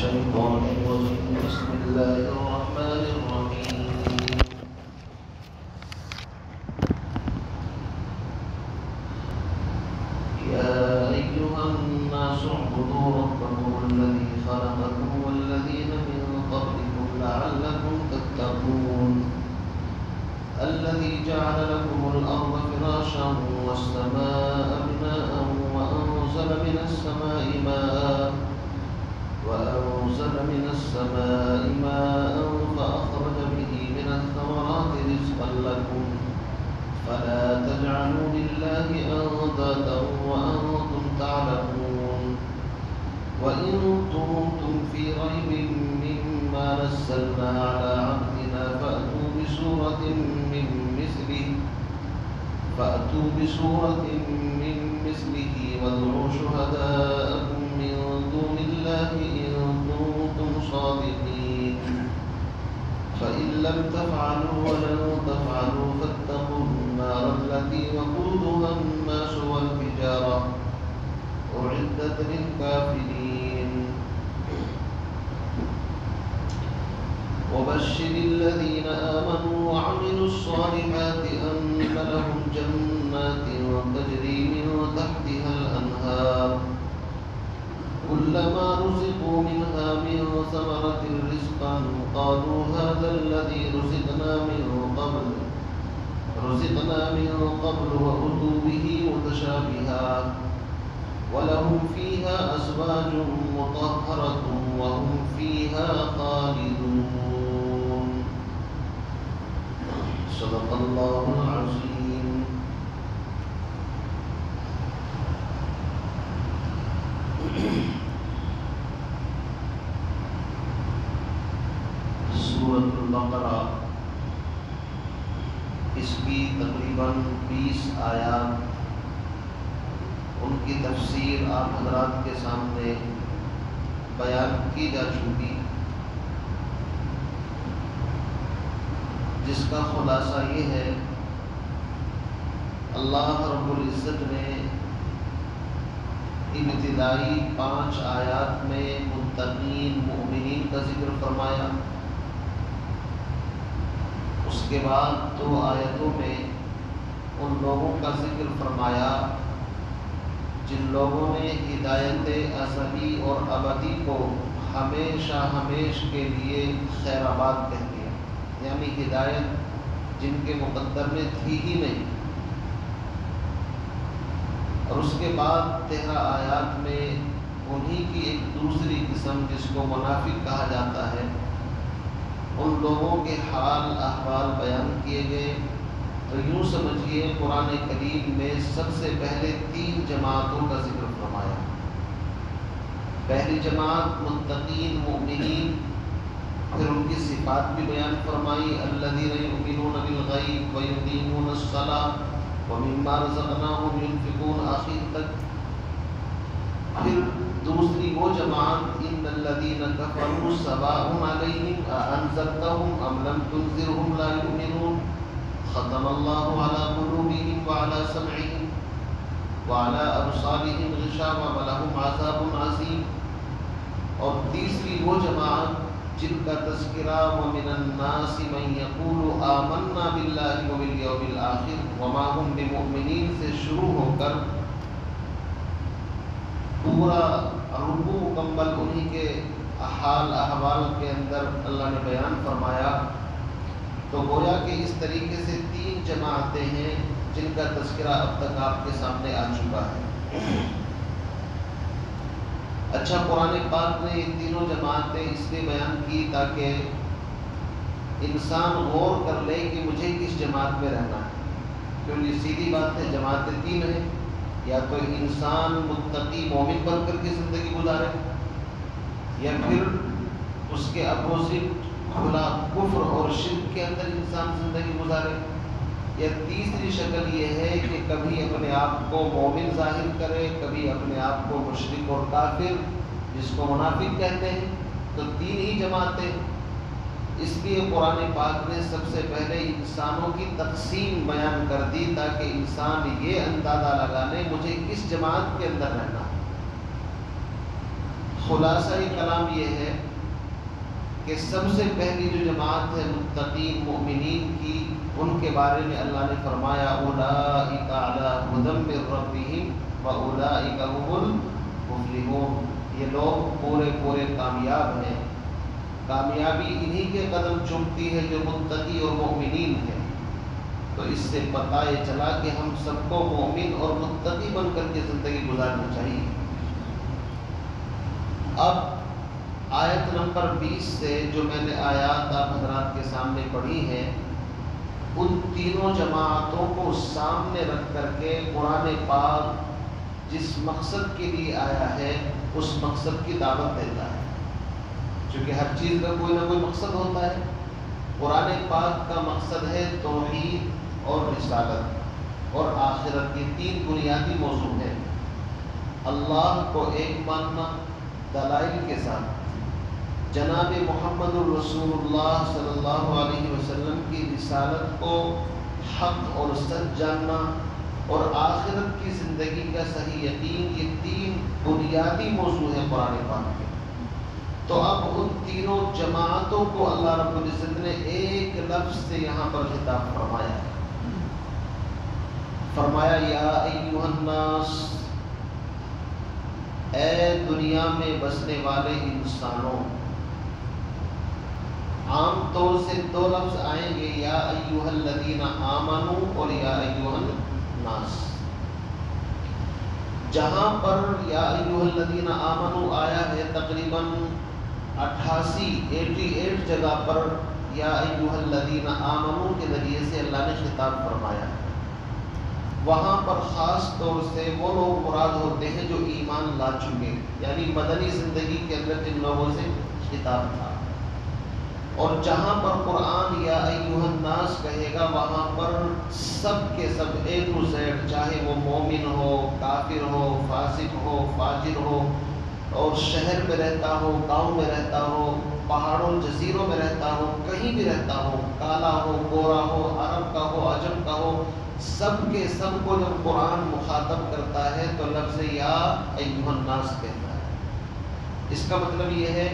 الشيطان الرجيم بسم الله الرحمن الرحيم يا أيها الناس اعبدوا ربكم الذي خلقكم والذين من قبلكم لعلكم تتقون الذي جعل لكم الأرض فراشا والسماء بناء وأنزل من السماء ماء فأخرج به من الثمرات رزقا لكم فلا تجعلوا لله أندادا وأنتم تعلمون وإن كنتم في ريب مما نزلنا على عبدنا فأتوا بسورة من مثله وادعوا شهداءكم من دون الله إن كنتم صادقين فإن لم تفعلوا ولن تفعلوا فاتقوا النار التي وقودها الناس والحجارة أعدت للكافرين وبشر الذين آمنوا وعملوا الصالحات أن لهم جنات تجري من تحتها الأنهار كلما رزقوا منها من ثمرة رزقا قالوا هذا الذي رزقنا من قبل وأتوا به متشابها ولهم فيها أزواج مطهرة وهم فيها خالدون صدق الله العظيم سورۃ البقرہ اس کی تقریباً 20 آیات ان کی تفسیر آپ حضرات کے سامنے بیان کی جا چکی جس کا خلاصہ یہ ہے اللہ رب العزت نے ابتدائی 5 آیات میں متقین مؤمنین کا ذکر فرمایا، اس کے بعد 2 آیتوں میں ان لوگوں کا ذکر فرمایا جن لوگوں نے ہدایت ازلی اور ابدی کو ہمیشہ ہمیش کے لیے خیر آباد کہہ دیا، یعنی ہدایت جن کے مقدر میں تھی ہی نہیں۔ اور اس کے بعد 13 آیات میں انہی کی ایک دوسری قسم جس کو منافق کہا جاتا ہے، ان لوگوں کے حال احوال بیان کیے گئے۔ تو یوں سمجھیے قرآن کریم میں سب سے پہلے 3 جماعتوں کا ذکر فرمایا۔ پہلی جماعت متقین مؤمنین، پھر ان کی صفات بھی بیان فرمائی، الذین یؤمنون بالغیب ویقیمون الصلاۃ ومما رزقناہم ينفقون آخر تک۔ پھر دوسری وہ جماعت ان الذین کفروا سواء علیہم اانذرتہم ام لم تنذرہم لا یؤمنون ختم اللہ علی قلوبہم وعلی سمعہم وعلی ابصارہم غشاوہ ولہم عذاب عظیم۔ اور تیسری وہ جماعت جن کا تذکرہ ومن الناس من یقول آمنا باللہ وبالیوم الآخر وما ہم بمؤمنین سے شروع ہو کر پورا رکوع مکمل انہی کے حال احوال کے اندر اللہ نے بیان فرمایا۔ تو گویا کہ اس طریقے سے 3 جماعتیں ہیں جن کا تذکرہ اب تک آپ کے سامنے آ چکا ہے۔ اچھا، قرآن پاک نے یہ تینوں جماعتیں اس لیے بیان کی تاکہ انسان غور کر لے کہ مجھے کس جماعت میں رہنا ہے، کیونکہ سیدھی بات ہے جماعتیں 3 ہیں، یا تو انسان متقی مومن بن کر کے زندگی گزارے، یا پھر اس کے اپوزٹ کھلا کفر اور شرک کے اندر انسان زندگی گزارے، یا تیسری شکل یہ ہے کہ کبھی اپنے آپ کو مومن ظاہر کرے، کبھی اپنے آپ کو مشرک اور کافر جس کو منافق کہتے ہیں۔ تو 3 ہی جماعتیں، اس لیے قرآن پاک نے سب سے پہلے انسانوں کی تقسیم بیان کر دی تاکہ انسان یہ اندازہ لگا لے مجھے کس جماعت کے اندر رہنا ہے۔ خلاصہ کلام یہ ہے کہ سب سے پہلی جو جماعت ہے متقین مؤمنین کی، ان کے بارے میں اللہ نے فرمایا اولئک علی ھدی من ربہم واولئک ھم المفلحون، یہ لوگ پورے کامیاب ہیں، کامیابی انہی کے قدم چومتی ہے جو متقی اور مؤمنین ہیں۔ تو اس سے پتہ یہ چلا کہ ہم سب کو مومن اور متقی بن کر کے زندگی گزارنی چاہیے۔ اب آیت نمبر 20 سے جو میں نے آیات آپ حضرات کے سامنے پڑھی ہیں، ان تینوں جماعتوں کو سامنے رکھ کر کے قرآن پاک جس مقصد کے لیے آیا ہے اس مقصد کی دعوت دیتا ہے، چونکہ ہر چیز کا کوئی نہ کوئی مقصد ہوتا ہے۔ قرآن پاک کا مقصد ہے توحید اور رسالت اور آخرت، یہ تین بنیادی موضوع ہیں۔ اللہ کو ایک ماننا دلائل کے ساتھ، جناب محمد الرسول اللہ صلی اللہ علیہ وسلم کی رسالت کو حق اور سچ جاننا اور آخرت کی زندگی کا صحیح یقین، یہ تین بنیادی موضوع ہیں قرآن پاک کے۔ تو اب ان تینوں جماعتوں کو اللہ رب العزت نے ایک لفظ سے یہاں پر خطاب فرمایا ہے، فرمایا یا ایھا الناس، اے دنیا میں بسنے والے انسانوں۔ عام طور سے دو لفظ آئیں گے، یا ایھا الذین آمنوا اور یا ایھا الناس۔ جہاں پر یا ایھا الذین آمنوا آیا ہے تقریباً 88 جگہ پر یا ایھا الذین آمنوا کے ذریعے سے اللہ نے خطاب فرمایا، وہاں پر خاص طور سے وہ لوگ مراد ہوتے ہیں جو ایمان لا چکے، یعنی مدنی زندگی کے اندر جن لوگوں سے خطاب تھا۔ اور جہاں پر قرآن یا ایھا الناس کہے گا وہاں پر سب کے سب A to Z، چاہے وہ مومن ہو، کافر ہو، فاسق ہو، فاجر ہو، اور شہر میں رہتا ہو، گاؤں میں رہتا ہو، پہاڑوں جزیروں میں رہتا ہو، کہیں بھی رہتا ہو، کالا ہو، گورا ہو، عرب کا ہو، عجم کا ہو، سب کے سب کو جب قرآن مخاطب کرتا ہے تو لفظ یا ایھا الناس کہتا ہے۔ اس کا مطلب یہ ہے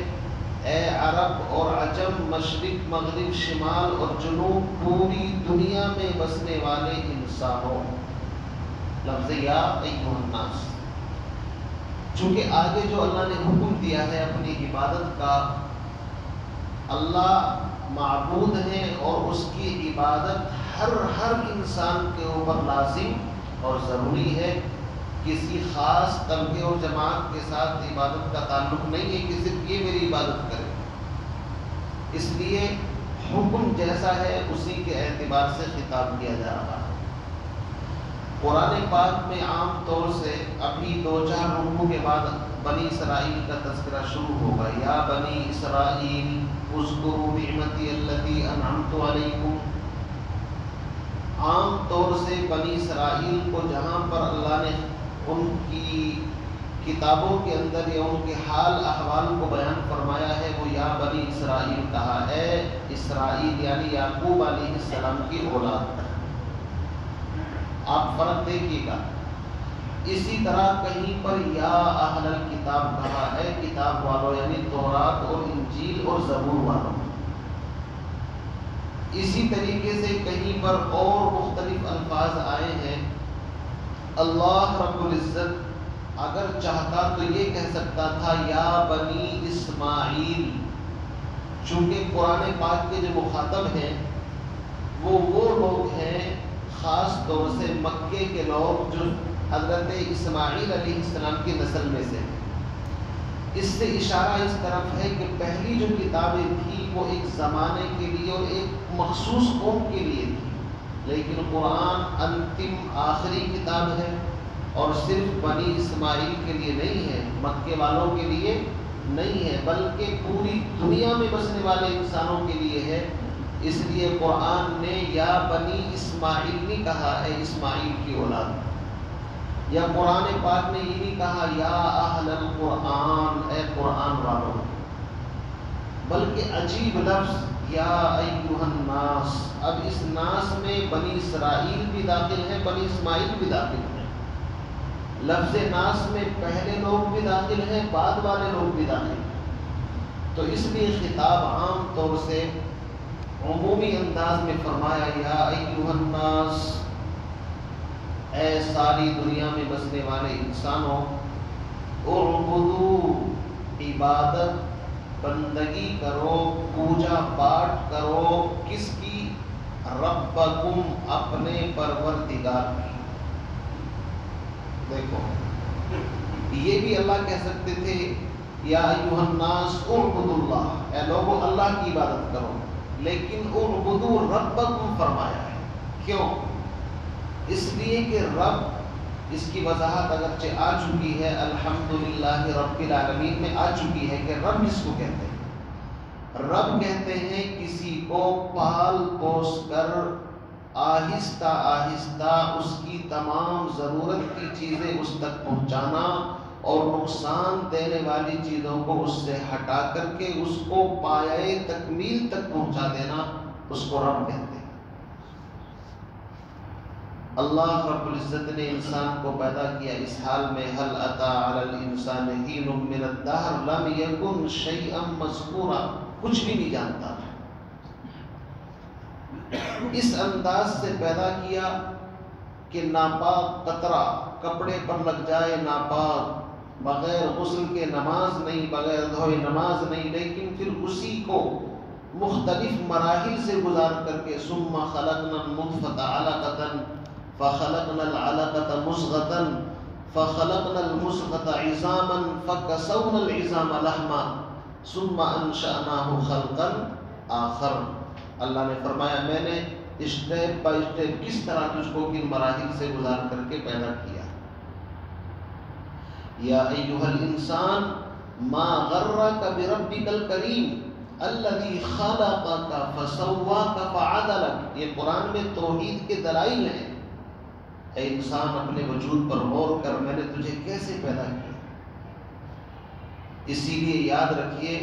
اے عرب اور عجم، مشرق مغرب شمال اور جنوب، پوری دنیا میں بسنے والے انسانوں، لفظ یا ایھا الناس۔ چونکہ آگے جو اللہ نے حکم دیا ہے اپنی عبادت کا، اللہ معبود ہے اور اس کی عبادت ہر انسان کے اوپر لازم اور ضروری ہے، کسی خاص طبقے اور جماعت کے ساتھ عبادت کا تعلق نہیں ہے کہ صرف یہ میری عبادت کرے۔ اس لیے حکم جیسا ہے اسی کے اعتبار سے خطاب کیا جا رہا ہے۔ قرآن پاک میں عام طور سے ابھی 2-4 رکوع کے بعد بنی اسرائیل کا تذکرہ شروع ہوگا، یا بنی اسرائیل اذکروا نعمتی التی انعمت علیکم۔ عام طور سے بنی اسرائیل کو جہاں پر اللہ نے ان کی کتابوں کے اندر یا ان کے حال احوال کو بیان فرمایا ہے وہ یا بنی اسرائیل کہا، اے اسرائیل یعنی یعقوب علیہ السلام کی اولاد۔ آپ فرق دیکھیے گا، اسی طرح کہیں پر یا اہل الکتاب کہا، اے کتاب والوں یعنی تورات اور انجیل اور زبور والوں۔ اسی طریقے سے کہیں پر اور مختلف الفاظ آئے ہیں۔ اللہ رب العزت اگر چاہتا تو یہ کہہ سکتا تھا یا بنی اسماعیل، چونکہ قرآن پاک کے جو مخاطب ہیں وہ لوگ ہیں خاص طور سے مکے کے لوگ جو حضرت اسماعیل علیہ السلام کی نسل میں سے ہیں۔ اس سے اشارہ اس طرف ہے کہ پہلی جو کتابیں تھیں وہ ایک زمانے کے لیے اور ایک مخصوص قوم کے لیے تھی، لیکن قرآن انتم آخری کتاب ہے اور صرف بنی اسماعیل کے لیے نہیں ہے، مکے والوں کے لیے نہیں ہے، بلکہ پوری دنیا میں بسنے والے انسانوں کے لیے ہے۔ اس لیے قرآن نے یا بنی اسماعیل نہیں کہا اے اسماعیل کی اولاد، یا قرآن پاک نے یہ نہیں کہا یا اہل القرآن اے قرآن والوں، بلکہ عجیب لفظ یا ایھا الناس۔ اب اس ناس میں بنی اسرائیل بھی داخل ہے، بنی اسماعیل بھی داخل ہے، لفظ ناس میں پہلے لوگ بھی داخل ہیں، بعد والے لوگ بھی داخل ہیں، تو اس لیے خطاب عام طور سے عمومی انداز میں فرمایا یا ایھا الناس، اے ساری دنیا میں بسنے والے انسانوں، اعبدوا، عبادت بندگی کرو، پوجا پاٹ کرو، کس کی؟ ربکم، اپنے پروردگار کی۔ دیکھو یہ بھی اللہ کہہ سکتے تھے یا ایھا الناس اعبدوا اللہ، اے لوگو اللہ کی عبادت کرو، لیکن اعبدوا ربکم فرمایا ہے۔ کیوں؟ اس لیے کہ رب، اس کی وضاحت اگرچہ آ چکی ہے الحمدللہ رب العالمین میں آ چکی ہے کہ رب جس کو کہتے ہیں، رب کہتے ہیں کسی کو پال پوس کر آہستہ آہستہ اس کی تمام ضرورت کی چیزیں اس تک پہنچانا اور نقصان دینے والی چیزوں کو اس سے ہٹا کر کے اس کو پایۂ تکمیل تک پہنچا دینا، اس کو رب کہتے ہیں۔ اللہ رب العزت نے انسان کو پیدا کیا اس حال میں هل اتى على الانسان حين من الدهر لم يكن شيئا مذكورا، کچھ بھی نہیں جانتا، اس انداز سے پیدا کیا کہ ناپاک قطرہ کپڑے پر لگ جائے، ناپاک، بغیر غسل کے نماز نہیں، بغیر دھوئے نماز نہیں، لیکن پھر اسی کو مختلف مراحل سے گزار کر کے ثم خلقنا النطفة علقة فخلقنا العلقة مضغة فخلقنا المضغة عظاما فكسونا العظام لحما ثم انشأناه خلقا آخر۔ اللہ نے فرمایا میں نے اسٹیپ بائی اسٹیپ کس طرح تجھ کو کن مراحل سے گزار کر کے پیدا کیا۔ یا ایھا الانسان ما غرک بربک الکریم الذی خلقک فسواک فعدلک، یہ قرآن میں توحید کے دلائل ہیں۔ اے انسان اپنے وجود پر غور کر، میں نے تجھے کیسے پیدا کیا۔ اسی لیے یاد رکھیے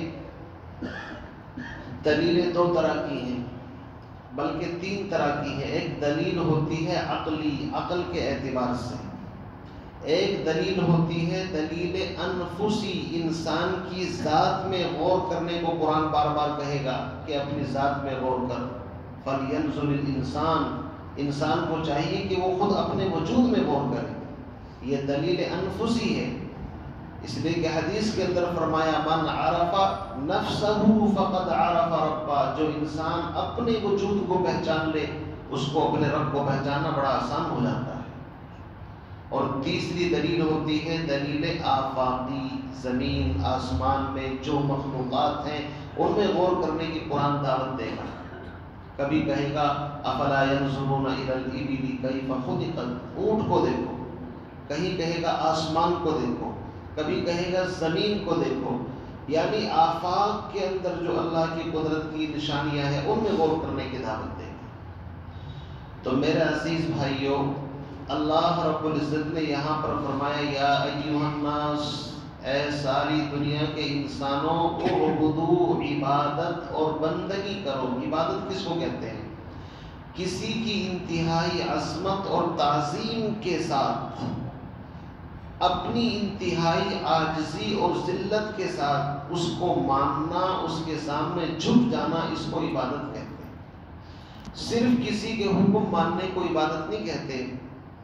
دلیلیں دو طرح کی ہیں، بلکہ تین طرح کی ہیں۔ ایک دلیل ہوتی ہے عقلی، عقل کے اعتبار سے، ایک دلیل ہوتی ہے دلیل انفسی، انسان کی ذات میں غور کرنے کو قرآن بار بار کہے گا کہ اپنی ذات میں غور کر، فَلْيَنْظُرِ الْإِنسَانُ، انسان کو چاہیے کہ وہ خود اپنے وجود میں غور کرے، یہ دلیل انفسی ہے۔ اس لیے کہ حدیث کے اندر فرمایا من عرف نفسہ فقد عرف ربہ، جو انسان اپنے وجود کو پہچان لے اس کو اپنے رب کو پہچاننا بڑا آسان ہو جاتا ہے۔ اور تیسری دلیل ہوتی ہے دلیل آفاقی، زمین آسمان میں جو مخلوقات ہیں ان میں غور کرنے کی قرآن دعوت دے گا۔ کبھی کہے گا افلا ينظرون الى الابل كيف خلقت، اونٹ کو دیکھو، کہیں کہے گا آسمان کو دیکھو، کبھی کہے گا زمین کو دیکھو، یعنی آفاق کے اندر جو اللہ کی قدرت کی نشانیاں ہیں ان میں غور کرنے کی دعوت دے گا۔ تو میرے عزیز بھائیوں، اللہ رب العزت نے یہاں پر فرمایا یا ایھا الناس، اے ساری دنیا کے انسانوں، اعبدوا، عبادت اور بندگی کرو۔ عبادت کس کو کہتے ہیں؟ کسی کی انتہائی عظمت اور تعظیم کے ساتھ، اپنی انتہائی عاجزی اور ذلت کے ساتھ اس کو ماننا، اس کے سامنے جھک جانا، اس کو عبادت کہتے ہیں۔ صرف کسی کے حکم ماننے کو عبادت نہیں کہتے۔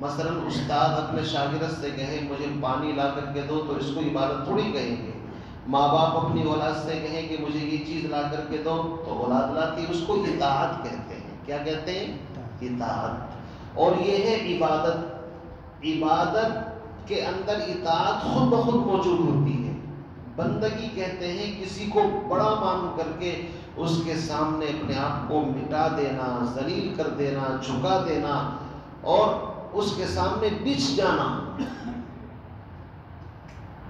مثلا استاد اپنے شاگرد سے کہے مجھے پانی لا کر کے دو تو اس کو عبادت تھوڑی کہیں گے۔ ماں باپ اپنی اولاد سے کہیں کہ مجھے یہ چیز لا کر کے دو تو اولاد لاتی، اس کو اطاعت کہتے ہیں۔ کیا کہتے ہیں؟ اطاعت۔ اور یہ ہے عبادت۔ عبادت کے اندر اطاعت خود بخود موجود ہوتی ہے۔ بندگی کہتے ہیں کسی کو بڑا مان کر کے اس کے سامنے اپنے آپ کو مٹا دینا، ذلیل کر دینا، جھکا دینا اور اس کے سامنے بچھ جانا۔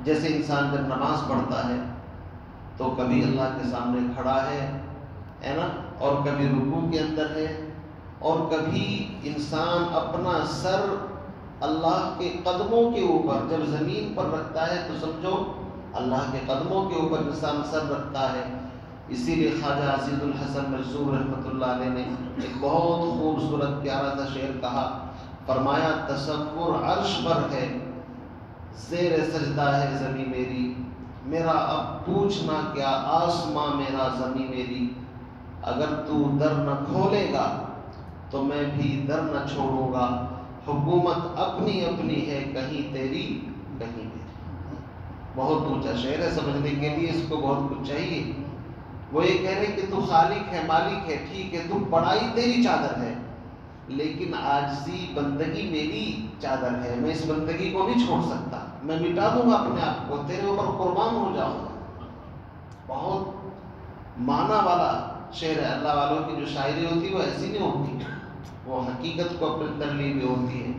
جیسے انسان جب نماز پڑھتا ہے تو کبھی اللہ کے سامنے کھڑا ہے نا، اور کبھی رکوع کے اندر ہے، اور کبھی انسان اپنا سر اللہ کے قدموں کے اوپر جب زمین پر رکھتا ہے تو سمجھو اللہ کے قدموں کے اوپر انسان سر رکھتا ہے۔ اسی لیے خواجہ عزیز الحسن منصور رحمۃ اللہ علیہ نے ایک بہت خوبصورت پیارا سا شعر کہا، فرمایا تصور عرش پر ہے زیر سجدہ ہے زمین میری، میرا اب پوچھنا کیا آسماں میرا زمین میری، اگر تو در نہ کھولے گا تو میں بھی در نہ چھوڑوں گا، حکومت اپنی اپنی ہے کہیں تیری کہیں میری۔ بہت اونچا شعر ہے، سمجھنے کے لیے اس کو بہت کچھ چاہیے۔ وہ یہ کہہ رہے کہ تو خالق ہے مالک ہے، ٹھیک ہے، تو بڑائی تیری چادر ہے، لیکن عاجزی بندگی میری چادر ہے، میں اس بندگی کو نہیں چھوڑ سکتا، میں مٹا دوں گا اپنے آپ کو، تیرے اوپر قربان ہو جاؤں گا۔ بہت معنی والا شعر ہے۔ اللہ والوں کی جو شاعری ہوتی ہے وہ ایسی نہیں ہوتی، وہ حقیقت کو اپنے اندر لی ہوئی ہوتی ہے۔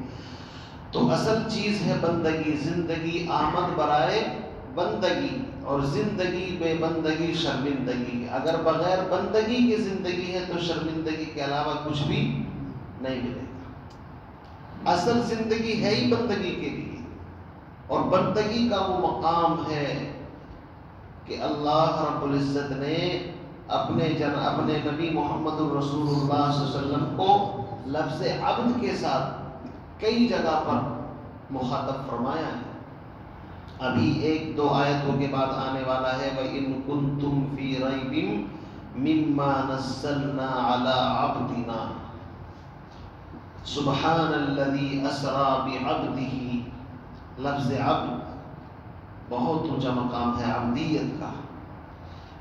تو اصل چیز ہے بندگی، زندگی آمد برائے بندگی، اور زندگی بے بندگی شرمندگی۔ اگر بغیر بندگی کی زندگی ہے تو شرمندگی کے علاوہ کچھ بھی نہیں ملے گا۔ اصل زندگی ہے ہی بندگی کے لیے، اور بندگی کا وہ مقام ہے کہ اللہ رب العزت نے اپنے نبی محمد الرسول اللہ صلی اللہ علیہ وسلم کو لفظ عبد کے ساتھ کئی جگہ پر مخاطب فرمایا ہے۔ ابھی ایک دو آیتوں کے بعد آنے والا ہے وَإِن كُنتُمْ فِي رَيْبٍ مِّمَّا نَزَّلْنَا عَلَىٰ عَبْدِنَا سُبْحَانَ الَّذِي أَسْرَىٰ بِعَبْدِهِ۔ لفظ عبد بہت اونچا مقام ہے عبدیت کا۔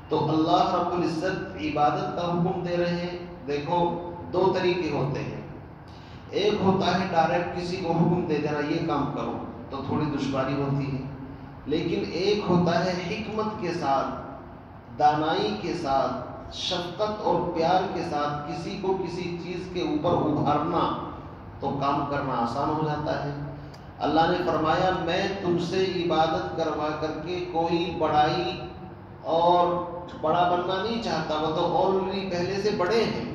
تو اللہ رب العزت عبادت کا حکم دے رہے ہیں۔ دیکھو دو طریقے ہوتے ہیں، ایک ہوتا ہے ڈائریکٹ کسی کو حکم دے دینا یہ کام کرو، تو تھوڑی دشواری ہوتی ہے، لیکن ایک ہوتا ہے حکمت کے ساتھ، دانائی کے ساتھ، شفقت اور پیار کے ساتھ کسی کو کسی چیز کے اوپر ابھارنا، تو کام کرنا آسان ہو جاتا ہے۔ اللہ نے فرمایا میں تم سے عبادت کروا کر کے کوئی بڑائی اور بڑا بننا نہیں چاہتا، وہ تو آلریڈی پہلے سے بڑے ہیں۔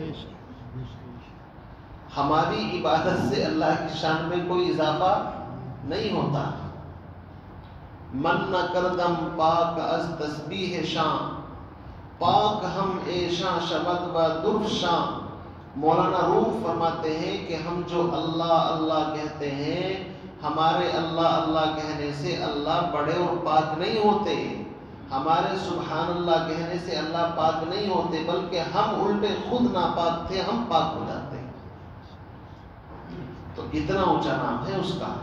ہماری عبادت سے اللہ کی شان میں کوئی اضافہ نہیں ہوتا۔ من نہ کردم پاک از تسبیح شان، پاک ہم ایشاں شبد و درف شان۔ مولانا روم فرماتے ہیں کہ ہم جو اللہ اللہ کہتے ہیں، ہمارے اللہ اللہ کہنے سے اللہ بڑے اور پاک نہیں ہوتے، ہمارے سبحان اللہ کہنے سے اللہ پاک نہیں ہوتے، بلکہ ہم الٹے خود ناپاک تھے، ہم پاک ہو جاتے ہیں۔ تو اتنا اونچا نام ہے اس کا،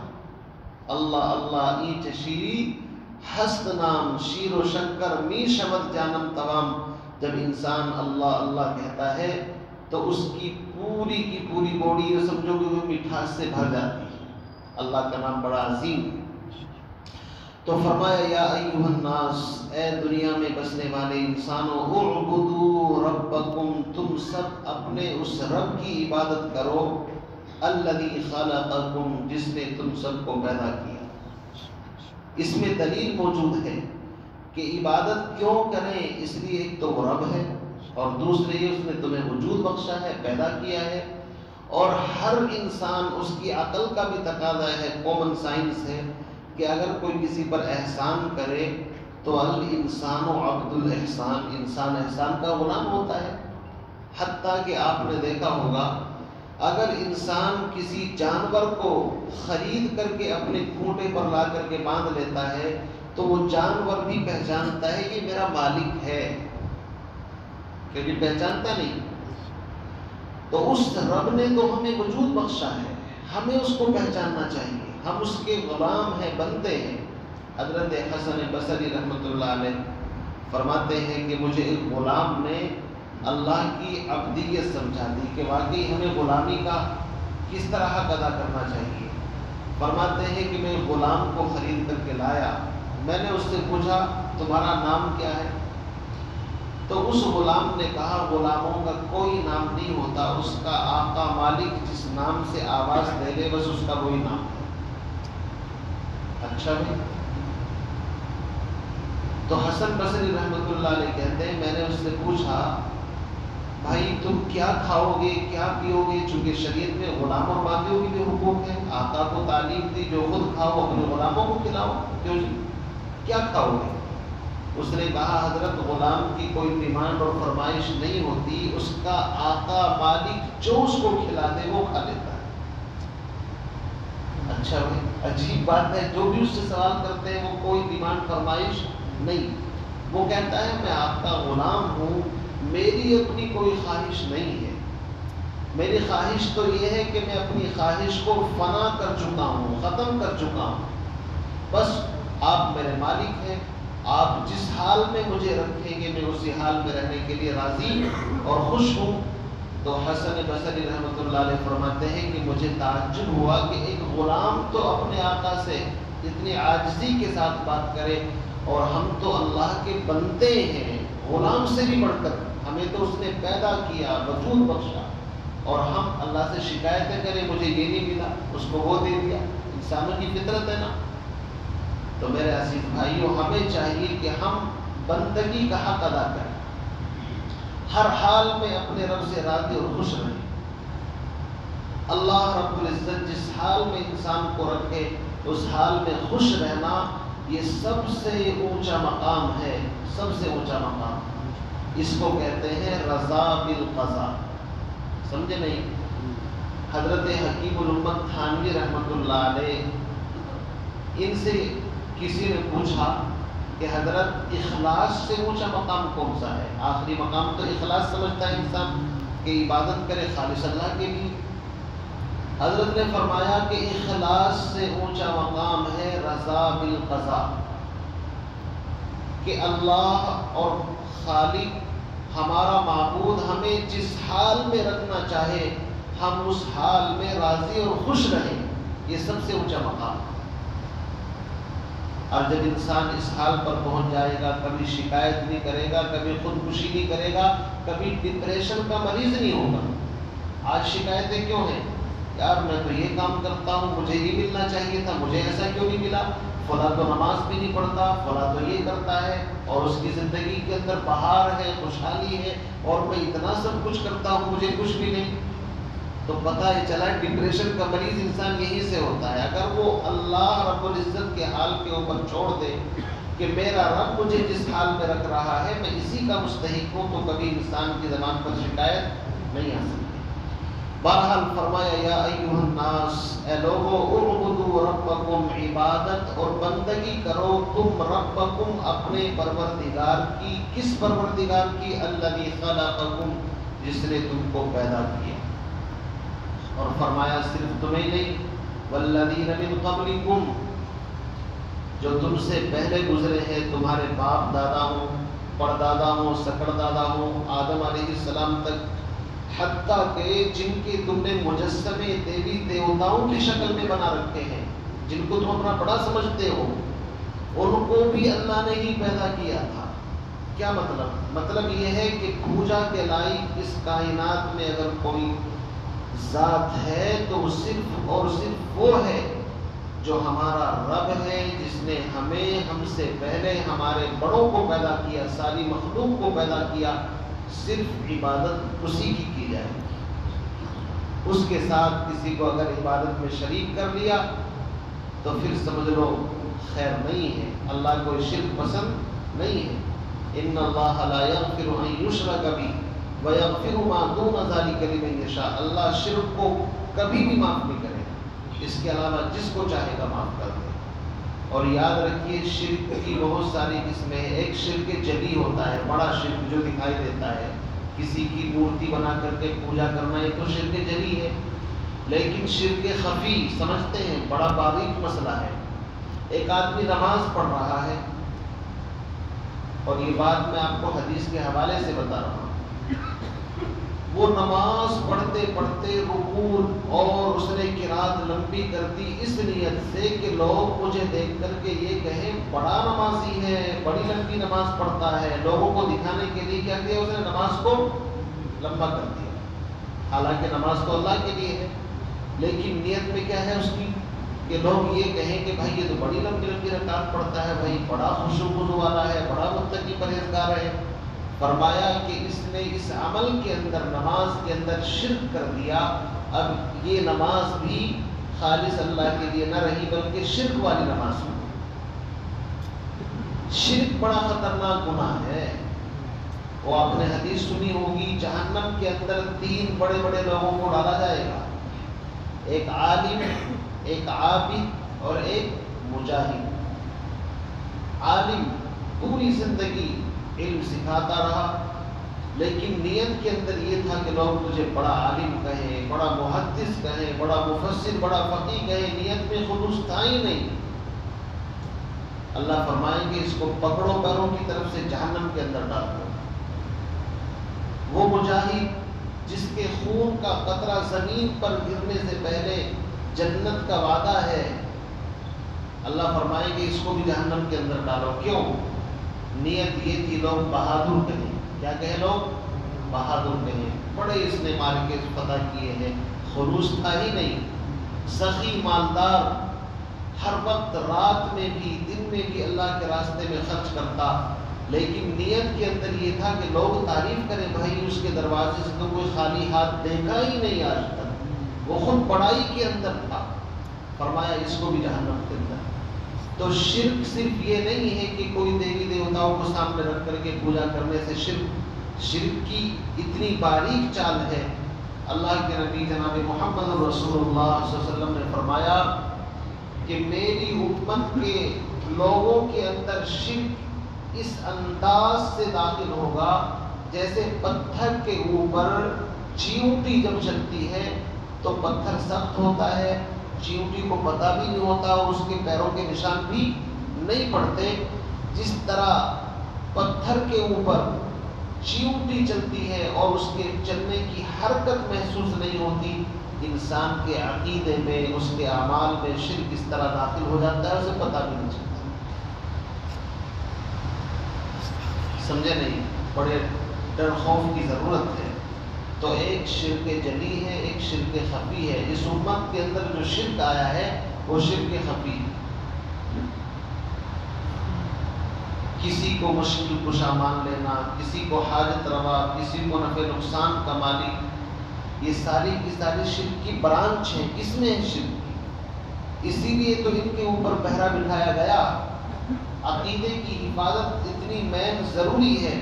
اللہ اللہ ایچ شیری ہست نام، شیر و شکر می شبد جانم توام۔ جب انسان اللہ اللہ کہتا ہے تو اس کی پوری باڈی یہ سمجھو کہ وہ مٹھاس سے بھر جاتی ہے۔ اللہ کا نام بڑا عظیم ہے۔ تو فرمایا یا ایھا الناس، اے دنیا میں بسنے والے انسانوں، اعبدوا ربکم، تم سب اپنے اس رب کی عبادت کرو، الذی خلقکم، جس نے تم سب کو پیدا کیا۔ اس میں دلیل موجود ہے کہ عبادت کیوں کریں، اس لیے ایک تو وہ رب ہے، اور دوسرے یہ اس نے تمہیں وجود بخشا ہے، پیدا کیا ہے، اور ہر انسان، اس کی عقل کا بھی تقاضا ہے، کامن سائنس ہے کہ اگر کوئی کسی پر احسان کرے تو الانسان عبد الاحسان، انسان احسان کا غلام ہوتا ہے۔ حتیٰ کہ آپ نے دیکھا ہوگا اگر انسان کسی جانور کو خرید کر کے اپنے کھوٹے پر لا کر کے باندھ لیتا ہے تو وہ جانور بھی پہچانتا ہے یہ میرا مالک ہے، کیونکہ پہچانتا نہیں۔ تو اس رب نے تو ہمیں وجود بخشا ہے، ہمیں اس کو پہچاننا چاہیے، ہم اس کے غلام ہیں، بندے ہیں۔ حضرت حسن بصری رحمۃ اللہ علیہ فرماتے ہیں کہ مجھے ایک غلام نے اللہ کی عبدیت سمجھا دی کہ واقعی ہمیں غلامی کا کس طرح حق ادا کرنا چاہیے۔ فرماتے ہیں کہ میں غلام کو خرید کر کے لایا، میں نے اس سے پوچھا تمہارا نام کیا ہے؟ تو اس غلام نے کہا غلاموں کا کوئی نام نہیں ہوتا، اس کا آقا مالک جس نام سے آواز دے لے بس اس کا وہی نام ہے۔ اچھا بھی؟ تو حسن بصری رحمۃ اللہ علیہ کہتے ہیں میں نے اس سے پوچھا بھائی تم کیا کھاؤ گے کیا پیو گے، چونکہ شریعت میں غلام اور باقیوں کی بھی حقوق ہے، آقا کو تعلیم دی جو خود کھاؤ اپنے غلاموں کو کھلاؤ، کیوں کیا کھاؤ گے؟ اس نے کہا حضرت غلام کی کوئی ڈیمانڈ اور فرمائش نہیں ہوتی، اس کا آقا مالک جو اس کو کھلا دے وہ کھا لیتا ہے۔ اچھا عجیب بات ہے، جو بھی اس سے سوال کرتے ہیں وہ کوئی ڈیمانڈ فرمائش نہیں، وہ کہتا ہے میں آپ کا غلام ہوں، میری اپنی کوئی خواہش نہیں ہے، میری خواہش تو یہ ہے کہ میں اپنی خواہش کو فنا کر چکا ہوں، ختم کر چکا ہوں، بس آپ میرے مالک ہیں، آپ جس حال میں مجھے رکھیں گے میں اسی حال میں رہنے کے لیے راضی اور خوش ہوں۔ تو حسن بصری رحمۃ اللہ علیہ فرماتے ہیں کہ مجھے تعجب ہوا کہ ایک غلام تو اپنے آقا سے اتنی عاجزی کے ساتھ بات کرے، اور ہم تو اللہ کے بندے ہیں، غلام سے بھی بڑھ کر، ہمیں تو اس نے پیدا کیا، وجود بخشا، اور ہم اللہ سے شکایتیں کریں مجھے یہ نہیں ملا، اس کو وہ دے دیا۔ انسانوں کی فطرت ہے نا۔ تو میرے عزیز بھائیوں، ہمیں چاہیے کہ ہم بندگی کا حق ادا کریں، ہر حال میں اپنے رب سے راضی اور خوش رہیں۔ اللہ رب العزت جس حال میں انسان کو رکھے اس حال میں خوش رہنا، یہ سب سے اونچا مقام ہے، سب سے اونچا مقام۔ اس کو کہتے ہیں رضا بالقضاء، سمجھے نہیں؟ حضرت حکیم الامت تھانوی رحمۃ اللہ علیہ، ان سے کسی نے پوچھا کہ حضرت اخلاص سے اونچا مقام کون سا ہے؟ آخری مقام تو اخلاص سمجھتا ہے انسان کہ عبادت کرے خالص اللہ کے لیے۔ حضرت نے فرمایا کہ اخلاص سے اونچا مقام ہے رضا بالقضاء، کہ اللہ اور خالق ہمارا معبود ہمیں جس حال میں رکھنا چاہے ہم اس حال میں راضی اور خوش رہیں، یہ سب سے اونچا مقام ہے۔ اور جب انسان اس حال پر پہنچ جائے گا، کبھی شکایت نہیں کرے گا، کبھی خودکشی نہیں کرے گا، کبھی ڈپریشن کا مریض نہیں ہوگا۔ آج شکایتیں کیوں ہیں؟ یار میں تو یہ کام کرتا ہوں، مجھے یہ ملنا چاہیے تھا، مجھے ایسا کیوں نہیں ملا، فلاں تو نماز بھی نہیں پڑھتا، فلاں تو یہ کرتا ہے، اور اس کی زندگی کے اندر بہار ہے، خوشحالی ہے، اور میں اتنا سب کچھ کرتا ہوں مجھے کچھ بھی نہیں۔ تو پتہ ہی چلا ڈپریشن کا مریض انسان یہیں سے ہوتا ہے۔ اگر وہ اللہ رب العزت کے حال کے اوپر چھوڑ دے کہ میرا رب مجھے جس حال میں رکھ رہا ہے میں اسی کا مستحق ہوں، تو کبھی انسان کی زبان پر شکایت نہیں آ سکتی۔ بہرحال فرمایا یا ایھا الناس، اے لوگو، اعبدوا ربکم، عبادت اور بندگی کرو تم ربکم، اپنے پروردگار کی۔ کس پروردگار کی؟ الذی خلقکم، جس نے تم کو پیدا کیا۔ اور فرمایا صرف تمہیں نہیں، والذین من قبلکم، جو تم سے پہلے گزرے ہیں، تمہارے باپ دادا ہوں، پردادا ہوں، سکڑ دادا ہوں، آدم علیہ السلام تک، حتیٰ کہ جن کے تم نے مجسمے دیوی دیوتاؤں کی شکل میں بنا رکھے ہیں، جن کو تم اپنا بڑا سمجھتے ہو، ان کو بھی اللہ نے ہی پیدا کیا تھا۔ کیا مطلب؟ مطلب یہ ہے کہ پوجا کے لائق اس کائنات میں اگر کوئی ذات ہے تو صرف اور صرف وہ ہے جو ہمارا رب ہے، جس نے ہمیں، ہم سے پہلے ہمارے بڑوں کو پیدا کیا، ساری مخلوق کو پیدا کیا۔ صرف عبادت اسی کی جائے، اس کے ساتھ کسی کو اگر عبادت میں شریک کر لیا تو پھر سمجھ لو خیر نہیں ہے، اللہ کو شرک پسند نہیں ہے۔ ان اللہ لا یغفر ان یشرک بہ ویغفر ما دون ذلک لمن یشاء، اللہ شرک کو کبھی بھی معاف نہیں کرے گا، اس کے علاوہ جس کو چاہے گا معاف کر دے۔ اور یاد رکھیے شرک کی بہت ساری قسمیں ہیں۔ ایک شرک جلی ہوتا ہے، بڑا شرک جو دکھائی دیتا ہے، کسی کی مورتی بنا کر کے پوجا کرنا، یہ تو شرک جلی ہے۔ لیکن شرک خفی سمجھتے ہیں، بڑا باریک مسئلہ ہے۔ ایک آدمی نماز پڑھ رہا ہے، اور یہ بات میں آپ کو حدیث کے حوالے سے بتا رہا ہوں، وہ نماز پڑھتے پڑھتے رکوع اور اس نے قرات لمبی کر دی اس نیت سے کہ لوگ مجھے دیکھ کر کے یہ کہیں بڑا نمازی ہے، بڑی لمبی نماز پڑھتا ہے، لوگوں کو دکھانے کے لیے کیا کیا، اس نے نماز کو لمبا کر دیا۔ حالانکہ نماز تو اللہ کے لیے ہے، لیکن نیت میں کیا ہے اس کی کہ لوگ یہ کہیں کہ بھائی یہ تو بڑی لمبی لمبی رکعت پڑھتا ہے، بھائی بڑا خشوع و خضوع والا ہے، بڑا متقی پرہیزگار ہے۔ فرمایا کہ اس نے اس عمل کے اندر، نماز کے اندر شرک کر دیا۔ اب یہ نماز بھی خالص اللہ کے لیے نہ رہی بلکہ شرک والی نماز ہوئی۔ شرک بڑا خطرناک گناہ ہے۔ وہ آپ نے حدیث سنی ہوگی، جہنم کے اندر 3 بڑے بڑے لوگوں کو ڈالا جائے گا، ایک عالم ایک عابد اور ایک مجاہد۔ عالم پوری زندگی علم سکھاتا رہا، لیکن نیت کے اندر یہ تھا کہ لوگ تجھے بڑا عالم کہیں، بڑا محدث کہیں، بڑا مفسر، بڑا فقیہ کہیں، نیت میں خلوص تھا ہی نہیں۔ اللہ فرمائیں گے اس کو پکڑو پیروں کی طرف سے جہنم کے اندر ڈال دو۔ وہ مجاہد جس کے خون کا قطرہ زمین پر گرنے سے پہلے جنت کا وعدہ ہے، اللہ فرمائیں گے اس کو بھی جہنم کے اندر ڈالو۔ کیوں؟ نیت یہ تھی لوگ بہادر کہیں، کیا کہیں لوگ؟ بہادر کہیں، بڑے اس نے مارکے فتح کیے ہیں، خلوص تھا ہی نہیں۔ سخی مالدار ہر وقت رات میں بھی دن میں بھی اللہ کے راستے میں خرچ کرتا، لیکن نیت کے اندر یہ تھا کہ لوگ تعریف کریں بھائی اس کے دروازے سے تو کوئی خالی ہاتھ دیکھا ہی نہیں آج تک، وہ خود پڑھائی کے اندر تھا۔ فرمایا اس کو بھی جہنم کے اندر۔ تو شرک صرف یہ نہیں ہے کہ کوئی دیوی دیوتاؤں کو سامنے رکھ کر کے پوجا کرنے سے شرک کی اتنی باریک چال ہے۔ اللہ کے نبی جناب محمد رسول اللہ صلی اللہ علیہ وسلم نے فرمایا کہ میری امت کے لوگوں کے اندر شرک اس انداز سے داخل ہوگا جیسے پتھر کے اوپر چیونٹی جب چلتی ہے تو پتھر سخت ہوتا ہے، چیونٹی کو پتہ بھی نہیں ہوتا اور اس کے پیروں کے نشان بھی نہیں پڑتے، جس طرح پتھر کے اوپر چیونٹی چلتی ہے اور اس کے چلنے کی حرکت محسوس نہیں ہوتی، انسان کے عقیدے میں اس کے اعمال میں شرک اس طرح داخل ہو جاتا ہے، اسے پتہ بھی نہیں چلتا۔ سمجھے نہیں؟ بڑے ڈر خوف کی ضرورت ہے۔ تو ایک شرک جلی ہے، ایک شرک خفی ہے۔ اس امت کے اندر جو شرک آیا ہے وہ شرک خفی ہے۔ کسی کو مشکل کشا مان لینا، کسی کو حاجت روا، کسی کو نفع نقصان کا مالک، یہ ساری کی ساری شرک کی برانچ ہیں۔ کس میں ہے شرک؟ اسی لیے تو ان کے اوپر پہرا بٹھایا گیا۔ عقیدے کی حفاظت اتنی مین ضروری ہے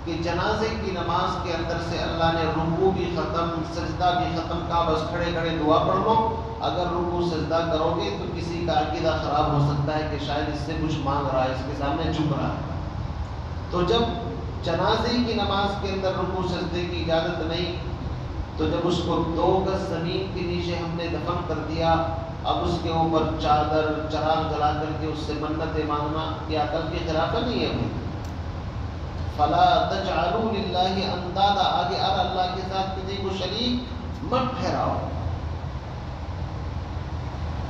کہ جنازے کی نماز کے اندر سے اللہ نے رکوع بھی ختم، سجدہ بھی ختم کہا، بس کھڑے کھڑے دعا پڑھ لو۔ اگر رکوع سجدہ کرو گے تو کسی کا عقیدہ خراب ہو سکتا ہے کہ شاید اس سے کچھ مانگ رہا ہے، اس کے سامنے جھک رہا ہے۔ تو جب جنازے کی نماز کے اندر رکوع سجدے کی اجازت نہیں، تو جب اس کو 2 گز زمین کے نیچے ہم نے دفن کر دیا، اب اس کے اوپر چادر چراغ جلا کر کے اس سے منتیں مانگنا یہ عقل کے خلاف نہیں ہے۔ فلا تجعلوا للہ اندادا، آگے اللہ کے ساتھ کسی کو شریک مت ٹھہراؤ۔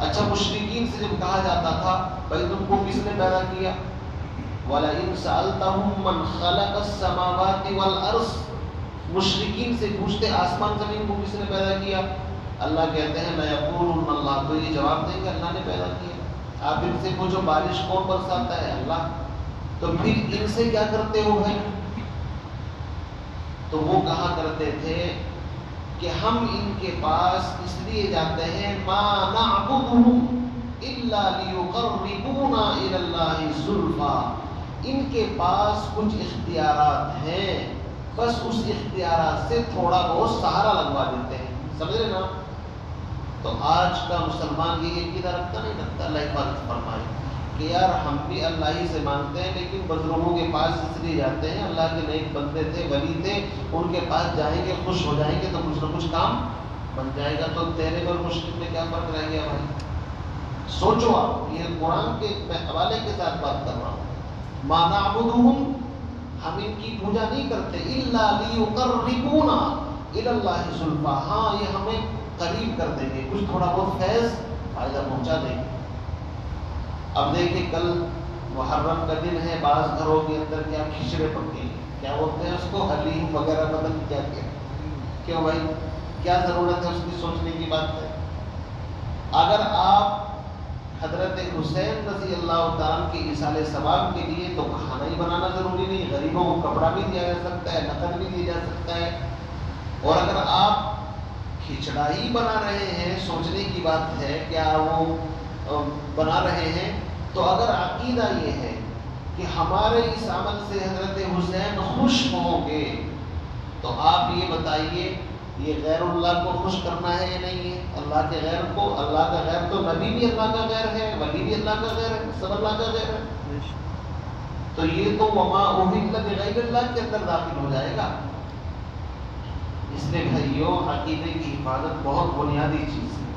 اچھا مشرکین سے جب کہا جاتا تھا بھائی تم کو کس نے پیدا کیا، وَلَئِن سَأَلْتَهُم مَّنْ خَلَقَ السَّمَاوَاتِ وَالْأَرْضَ، مشرکین سے پوچھتے آسمان زمین کو کس نے پیدا کیا، اللہ کہتے ہیں لَيَقُولُنَّ اللَّهُ، تو یہ جواب دیں گے اللہ نے پیدا کیا۔ آپ ان سے پوچھو بارش کون برساتا ہے، اللہ، تو پھر ان سے کیا کرتے ہو بھائی؟ تو وہ کہا کرتے تھے کہ ہم ان کے پاس اس لیے جاتے ہیں مَا نَعْبُدُهُمْ إِلَّا لِيُقَرِّبُونَا إِلَى اللَّهِ زُلْفَىٰ، ان کے پاس کچھ اختیارات ہیں، بس اس اختیارات سے تھوڑا بہت سہارا لگوا دیتے ہیں، سمجھ رہے نا؟ تو آج کا مسلمان یہ عقیدہ رکھتا نہیں رکھتا، اللہ حفاظت فرمائے کہ یار ہم بھی اللہ ہی سے مانگتے ہیں لیکن بزرگوں کے پاس اس لیے جاتے ہیں، اللہ کے نیک بندے تھے، ولی تھے، ان کے پاس جائیں گے خوش ہو جائیں گے تو کچھ نہ کچھ کام بن جائے گا۔ تو تیرے اور مشرک میں کیا فرق رہ گیا بھائی؟ سوچو آپ، یہ قرآن کے میں حوالے کے ساتھ بات کر رہا ہوں۔ مَا نَعْبُدُهُمْ، ہم ان کی پوجا نہیں کرتے، إِلَّا لِيُقَرِّبُونَا إِلَى اللَّهِ زُلْفَىٰ، ہاں یہ ہمیں قریب کر دیں گے، کچھ تھوڑا بہت فیض فائدہ پہنچا دیں گے۔ اب دیکھیں کل محرم کا دن ہے، بعض گھروں کے اندر کیا کھچڑے پکے ہیں، کیا بولتے ہیں اس کو، حلیم وغیرہ بدل کیا کیا، کیوں بھائی کیا ضرورت ہے اس کی سوچنے کی بات ہے؟ اگر آپ حضرت حسین رضی اللہ تعالیٰ کے ایصال ثواب کے لیے تو کھانا ہی بنانا ضروری نہیں، غریبوں کو کپڑا بھی دیا جا سکتا ہے، نقد بھی دیا جا سکتا ہے۔ اور اگر آپ کھچڑا ہی بنا رہے ہیں، سوچنے کی بات ہے کیا وہ بنا رہے ہیں، تو اگر عقیدہ یہ ہے کہ ہمارے اس عمل سے حضرت حسین خوش ہوں گے، تو آپ یہ بتائیے یہ غیر اللہ کو خوش کرنا ہے یا نہیں ہے؟ اللہ کے غیر کو، اللہ کا غیر تو نبی بھی اللہ کا غیر ہے، ولی بھی اللہ کا غیر ہے، سب اللہ کا غیر ہے، تو یہ تو وما اہل لغیر اللہ کے اندر داخل ہو جائے گا۔ اس لیے بھائیوں، عقیدے کی حفاظت بہت بنیادی چیز ہے۔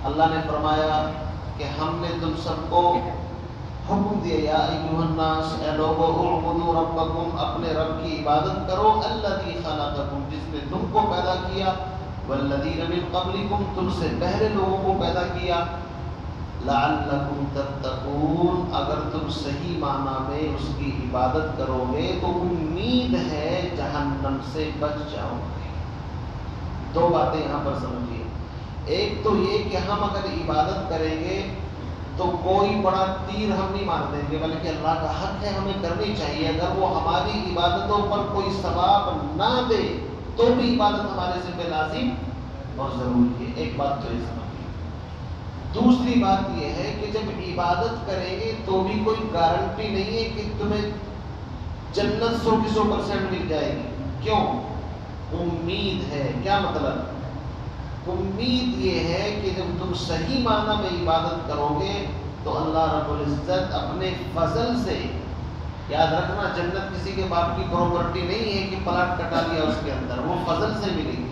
اللہ نے فرمایا کہ ہم نے تم سب کو حکم دیا، یا ایھا الناس، اے لوگو، اعبدوا ربکم، اپنے رب کی عبادت کرو، الذی خلقکم، جس نے تم کو پیدا کیا، والذین من قبلکم، تم سے پہلے لوگوں کو پیدا کیا، لعلکم تتقون، اگر تم صحیح معنی میں اس کی عبادت کرو گے تو امید ہے جہنم سے بچ جاؤ گے۔ دو باتیں یہاں پر سمجھیے، ایک تو یہ کہ ہم اگر عبادت کریں گے تو کوئی بڑا تیر ہم نہیں مار دیں گے، بلکہ اللہ کا حق ہے ہمیں کرنی چاہیے۔ اگر وہ ہماری عبادتوں پر کوئی ثواب نہ دے تو بھی عبادت ہمارے سے بے لازم اور ضروری ہے۔ ایک بات تو یہ سمجھیے۔ دوسری بات یہ ہے کہ جب عبادت کریں گے تو بھی کوئی گارنٹی نہیں ہے کہ تمہیں جنت 100% مل جائے گی۔ کیوں؟ امید ہے۔ کیا مطلب؟ امید یہ ہے کہ جب تم صحیح معنی میں عبادت کرو گے تو اللہ رب العزت اپنے فضل سے، یاد رکھنا جنت کسی کے باپ کی پراپرٹی نہیں ہے کہ پلاٹ کٹا لیا اس کے اندر، وہ فضل سے ملے گی۔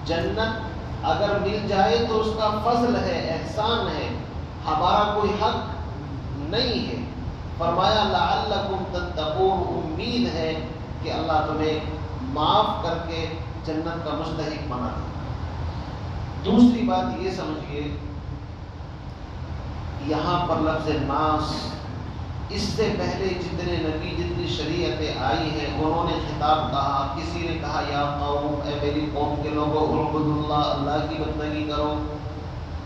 جنت اگر مل جائے تو اس کا فضل ہے، احسان ہے، ہمارا کوئی حق نہیں ہے۔ فرمایا لعلکم تتقون، امید ہے کہ اللہ تمہیں معاف کر کے جنت کا مستحق بنا دے۔ دوسری بات یہ سمجھیے، یہاں پر لفظ ناس، اس سے پہلے جتنے نبی، جتنی شریعتیں آئی ہیں، انہوں نے خطاب کہا۔ کسی نے کہا یا قوم، اے میری قوم کے لوگوں، اعبدوا اللہ، اللہ کی بندگی کرو۔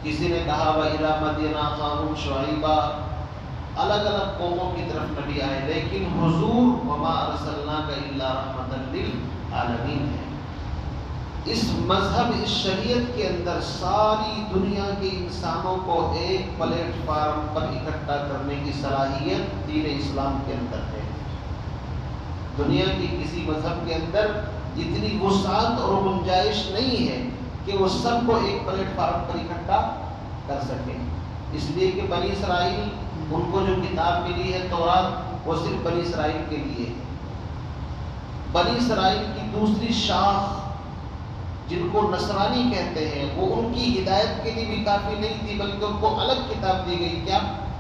کسی نے کہا وَإِلَىٰ مَدْيَنَ أَخَاهُمْ شُعَيْبًا، الگ الگ قوموں کی طرف نبی آئے، لیکن حضور وَمَا أَرْسَلْنَاكَ إِلَّا رَحْمَةً لِّلْعَالَمِينَ ہے۔ اس مذہب، اس شریعت کے اندر ساری دنیا کے انسانوں کو ایک پلیٹ فارم پر اکٹھا کرنے کی صلاحیت دین اسلام کے اندر ہے۔ دنیا کی کسی مذہب کے اندر اتنی وسعت اور گنجائش نہیں ہے کہ وہ سب کو ایک پلیٹ فارم پر اکٹھا کر سکے۔ اس لیے کہ بنی اسرائیل، ان کو جو کتاب ملی ہے تورات، وہ صرف بنی اسرائیل کے لیے ہے۔ بنی اسرائیل کی دوسری شاخ جن کو نصرانی کہتے ہیں، وہ ان کی ہدایت کے لیے بھی کافی نہیں تھی، بلکہ ان کو الگ کتاب دی گئی۔ کیا؟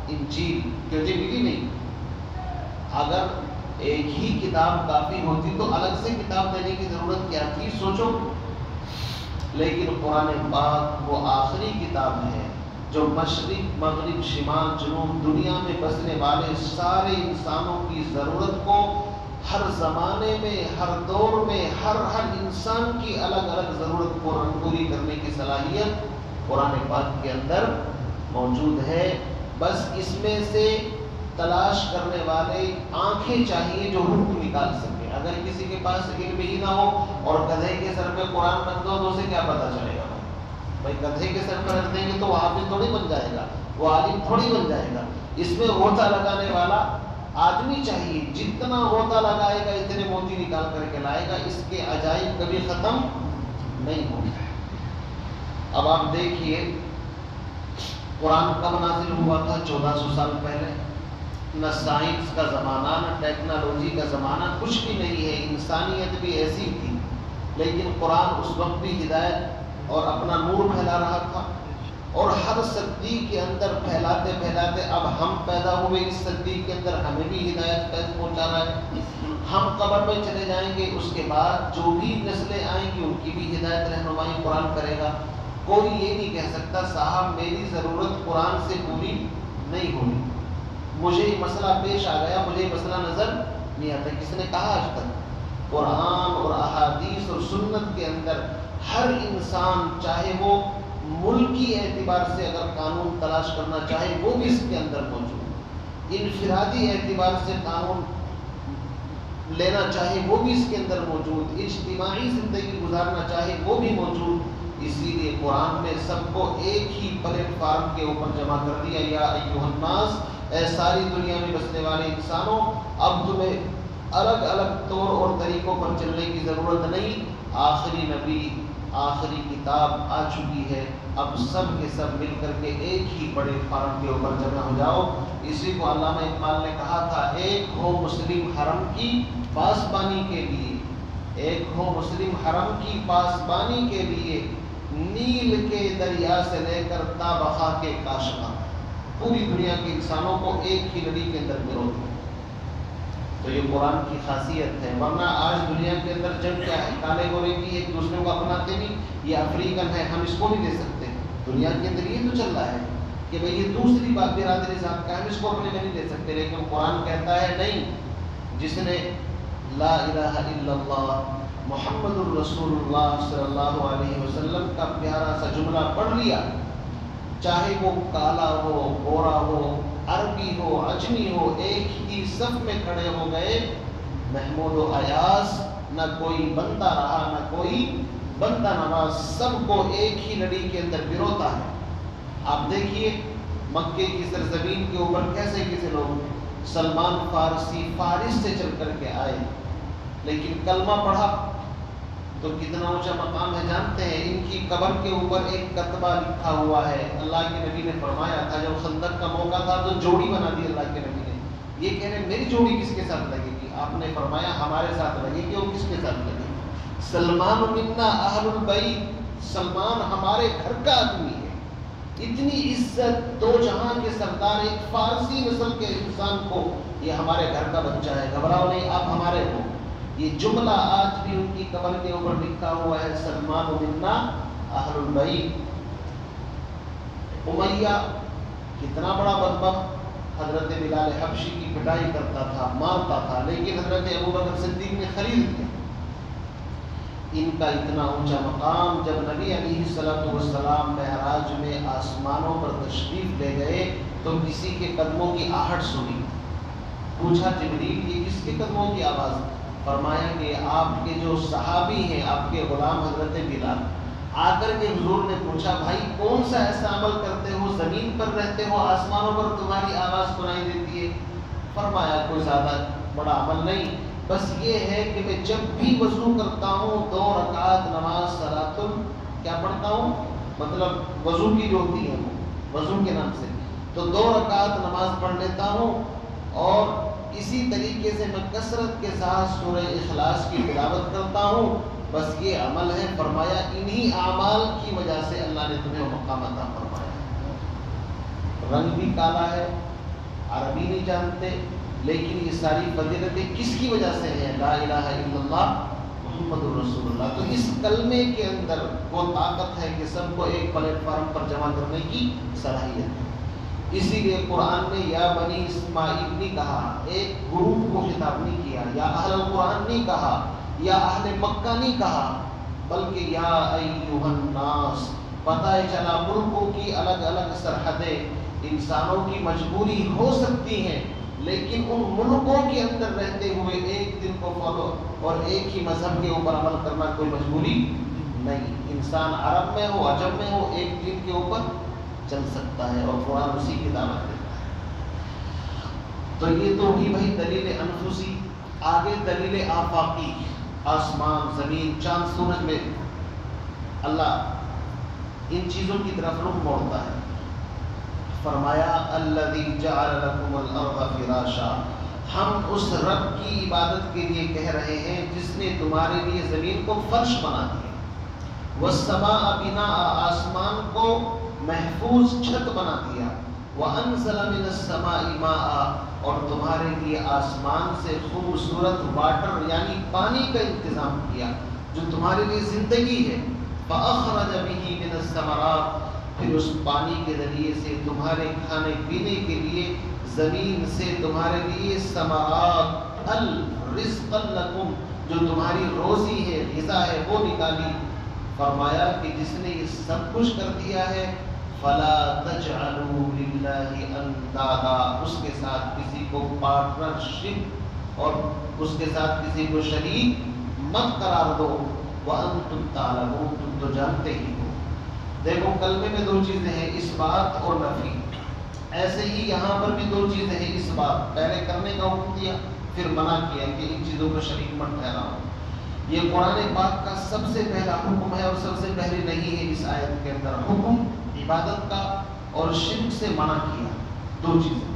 انجیل، جو جی ملی نہیں۔ اگر ایک ہی کتاب کافی ہوتی تو الگ سے کتاب دینے کی ضرورت کیا تھی؟ سوچو۔ لیکن قرآن پاک وہ آخری کتاب ہے جو مشرق، مغرب، شمال، جنوب، دنیا میں بسنے والے سارے انسانوں کی ضرورت کو ہر زمانے میں، ہر دور میں، ہر انسان کی الگ الگ ضرورت کو پوری کرنے کی صلاحیت قرآن پاک کے اندر موجود ہے۔ بس اس میں سے تلاش کرنے والے آنکھیں چاہیے جو روح نکال سکے۔ اگر کسی کے پاس علم ہی نہ ہو اور گدھے کے سر پہ قرآن رکھ دو تو اسے کیا پتہ چلے گا؟ بھائی گدھے کے سر پہ رکھ دیں گے تو وہ حافظ تھوڑی بن جائے گا، وہ عالم تھوڑی بن جائے گا۔ اس میں غوطہ لگانے والا آدمی چاہیے، جتنا غوطہ لگائے گا اتنے موتی نکال کر کے لائے گا۔ اس کے عجائب کبھی ختم نہیں ہوں گے۔ اب آپ دیکھیے قرآن کب نازل ہوا تھا؟ 1400 سال پہلے۔ نہ سائنس کا زمانہ، نہ ٹیکنالوجی کا زمانہ، کچھ بھی نہیں ہے۔ انسانیت بھی ایسی تھی، لیکن قرآن اس وقت بھی ہدایت اور اپنا نور پھیلا رہا تھا، اور ہر صدی کے اندر پھیلاتے پھیلاتے اب ہم پیدا ہوئے، اس صدی کے اندر ہمیں بھی ہدایت فیض پہنچا رہا ہے۔ ہم قبر میں چلے جائیں گے، اس کے بعد جو بھی نسلیں آئیں گی ان کی بھی ہدایت رہنمائی قرآن کرے گا۔ کوئی یہ نہیں کہہ سکتا صاحب میری ضرورت قرآن سے پوری نہیں ہوئی، مجھے یہ مسئلہ پیش آ گیا، مجھے یہ مسئلہ نظر نہیں آتا۔ کس نے کہا آج تک؟ قرآن اور احادیث اور سنت کے اندر ہر انسان، چاہے وہ ملکی اعتبار سے اگر قانون تلاش کرنا چاہے وہ بھی اس کے اندر موجود، انفرادی اعتبار سے قانون لینا چاہے وہ بھی اس کے اندر موجود، اجتماعی زندگی گزارنا چاہے وہ بھی موجود۔ اسی لیے قرآن نے سب کو ایک ہی پلیٹ فارم کے اوپر جمع کر دیا، یا ایھا الناس، اے ساری دنیا میں بسنے والے انسانوں، اب تمہیں الگ الگ طور اور طریقوں پر چلنے کی ضرورت نہیں، آخری نبی آخری کتاب آ چکی ہے، اب سب کے سب مل کر کے ایک ہی بڑے فارم کے اوپر جمع ہو جاؤ۔ اسی کو علامہ اقبال نے کہا تھا، ایک ہو مسلم حرم کی پاسبانی کے لیے، ایک ہو مسلم حرم کی پاسبانی کے لیے، نیل کے دریا سے لے کر تا بخا کے کاشغا، پوری دنیا کے انسانوں کو ایک ہی لڑی کے اندر پرو دو۔ تو یہ قرآن کی خاصیت ہے، ورنہ آج دنیا کے اندر جنگ کیا ہے، کالے گورے کی ایک دوسرے کو اپناتے نہیں، یہ افریقن ہے ہم اس کو نہیں دے سکتے، دنیا کے اندر یہ تو چل رہا ہے کہ بھئی یہ دوسری بات برادری ذات کا ہے، ہم اس کو اپنے میں نہیں لے سکتے، لیکن قرآن کہتا ہے نہیں، جس نے لا الہ الا اللہ محمد الرسول اللہ صلی اللہ علیہ وسلم کا پیارا سا جملہ پڑھ لیا، چاہے وہ کالا ہو، گورا ہو، عربی ہو، عجمی ہو، ایک ہی صف میں کھڑے ہو گئے، محمود و ایاز، نہ کوئی بندہ رہا نہ کوئی بندہ نواز، سب کو ایک ہی لڑی کے اندر پروتا ہے۔ آپ دیکھیے مکے کی سرزمین کے اوپر کیسے کیسے لوگ، سلمان فارسی فارس سے چل کر کے آئے، لیکن کلمہ پڑھا تو کتنا اونچا مقام ہے جانتے ہیں؟ ان کی قبر کے اوپر ایک کتبہ لکھا ہوا ہے، اللہ کے نبی نے فرمایا تھا جب خندق کا موقع تھا تو جوڑی بنا دی اللہ کے نبی نے، یہ کہہ رہے میری جوڑی کس کے ساتھ لگے گی؟ آپ نے فرمایا ہمارے ساتھ لگے گی، اور کس کے ساتھ لگے گی؟ سلمان منا اہل البیت، سلمان ہمارے گھر کا آدمی ہے، اتنی عزت، دو جہاں کے سردار، ایک فارسی نسل کے انسان کو یہ ہمارے گھر کا بچہ ہے، گھبراؤ نہیں آپ ہمارے ہو۔ یہ جملہ آج بھی ان کی قبر کے اوپر لکھا ہوا ہے، سلمان منا اہل البیت۔ امیہ کتنا بڑا بدبخت، حضرت بلال حبشی کی پٹائی کرتا تھا، مارتا تھا، لیکن حضرت ابوبکر صدیق نے خرید لیا۔ ان کا اتنا اونچا مقام، جب نبی علیہ الصلوۃ والسلام معراج میں آسمانوں پر تشریف لے گئے تو کسی کے قدموں کی آہٹ سنی، پوچھا جبریل یہ کس کے قدموں کی آواز؟ فرمایا کہ آپ کے جو صحابی ہیں، آپ کے غلام حضرت بلال، آ کر کے حضور نے پوچھا بھائی کون سا ایسا عمل کرتے ہو، زمین پر رہتے ہو، آسمانوں پر تمہاری آواز سنائی دیتی ہے؟ فرمایا کوئی زیادہ بڑا عمل نہیں، بس یہ ہے کہ میں جب بھی وضو کرتا ہوں 2 رکعت نماز صلاۃ کیا پڑھتا ہوں، مطلب وضو کی جو ہوتی ہے وضو کے نام سے، تو 2 رکعت نماز پڑھ لیتا ہوں، اور اسی طریقے سے میں کثرت کے ساتھ سورہ اخلاص کی تلاوت کرتا ہوں، بس یہ عمل ہے۔ فرمایا انہی اعمال کی وجہ سے اللہ نے تمہیں وہ مقام عطا فرمایا۔ رنگ بھی کالا ہے، عربی نہیں جانتے، لیکن یہ ساری فضیلتیں کس کی وجہ سے ہیں؟ لا الہ الا اللہ محمد الرسول اللہ۔ تو اس کلمے کے اندر وہ طاقت ہے کہ سب کو ایک پلیٹ فارم پر جمع کرنے کی صلاحیت ہے۔ اسی لیے قرآن نے یا بنی اسماعیل نہیں کہا، ایک گروپ کو خطاب نہیں کیا، یا اہل القرآن نہیں کہا، یا اہل مکہ نہیں کہا، بلکہ یا ایھا الناس۔ پتہ چلا ملکوں کی الگ الگ سرحدیں، انسانوں کی مجبوری ہو سکتی ہیں، لیکن ان ملکوں کے اندر رہتے ہوئے ایک دن کو فالو اور ایک ہی مذہب کے اوپر عمل کرنا کوئی مجبوری نہیں۔ انسان عرب میں ہو، عجم میں ہو، ایک دن کے اوپر چل سکتا ہے، اور قرآن اسی کی دعوت دیتا ہے۔ تو یہ تو ہوئی بھائی دلیل انفسی۔ آگے دلیل آفاقی، آسمان، زمین، چاند، سورج میں اللہ ان چیزوں کی طرف رخ موڑتا ہے۔ فرمایا الذی جعل لکم الارض فراشا، ہم اس رب کی عبادت کے لیے کہہ رہے ہیں جس نے تمہارے لیے زمین کو فرش بنا دیا، والسماء بناء، آسمان کو محفوظ چھت بنا دیا، وانزل من السماء ماء، اور تمہارے لیے آسمان سے خوبصورت واٹر یعنی پانی کا انتظام کیا جو تمہارے لیے زندگی ہے، فاخرج به من الثمرات، پھر اس پانی کے ذریعے سے تمہارے کھانے پینے کے لیے زمین سے تمہارے لیے ثمرات، الرزق لکم، جو تمہاری روزی ہے، غذا ہے، وہ نکالی۔ فرمایا کہ جس نے یہ سب کچھ کر دیا ہے، فلا تجعلوا للہ اندادا، اس کے ساتھ کسی کو پارٹنرشپ اور اس کے ساتھ کسی کو شریک مت قرار دو، وانتم تعلمون، تم تو جانتے ہی ہو۔ دیکھو کلمے میں 2 چیزیں ہیں، اثبات اور نفی، ایسے ہی یہاں پر بھی 2 چیزیں ہیں، اثبات، پہلے کرنے کا حکم دیا، پھر منع کیا کہ ان چیزوں کو شریک مت ٹھہراؤ۔ یہ قرآن پاک کا سب سے پہلا حکم ہے اور سب سے پہلے نہیں ہے اس آیت کے اندر حکم عبادت کا اور شرک سے منع کیا، دو چیزیں۔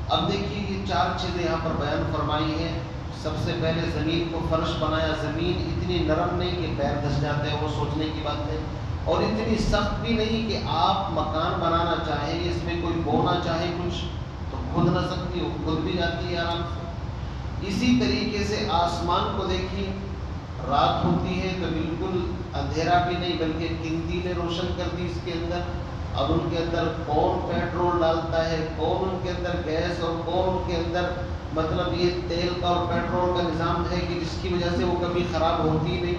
اب دیکھیے یہ چار چیزیں یہاں پر بیان فرمائی ہیں۔ سب سے پہلے زمین کو فرش بنایا، زمین اتنی نرم نہیں کہ پیر دھس جاتے ہیں، وہ سوچنے کی بات ہے، اور اتنی سخت بھی نہیں کہ آپ مکان بنانا چاہیں، اس میں کوئی بونا چاہے کچھ تو کھود نہ سکتی ہو، کھود بھی جاتی ہے آرام سے۔ اسی طریقے سے آسمان کو دیکھیے، رات ہوتی ہے تو بالکل اندھیرا بھی نہیں بلکہ قندیلیں روشن کر دی اس کے اندر۔ اب ان کے اندر کون پیٹرول ڈالتا ہے، کون ان کے اندر گیس، اور کون ان کے اندر مطلب یہ تیل کا اور پیٹرول کا نظام ہے کہ جس کی وجہ سے وہ کبھی خراب ہوتی ہی نہیں،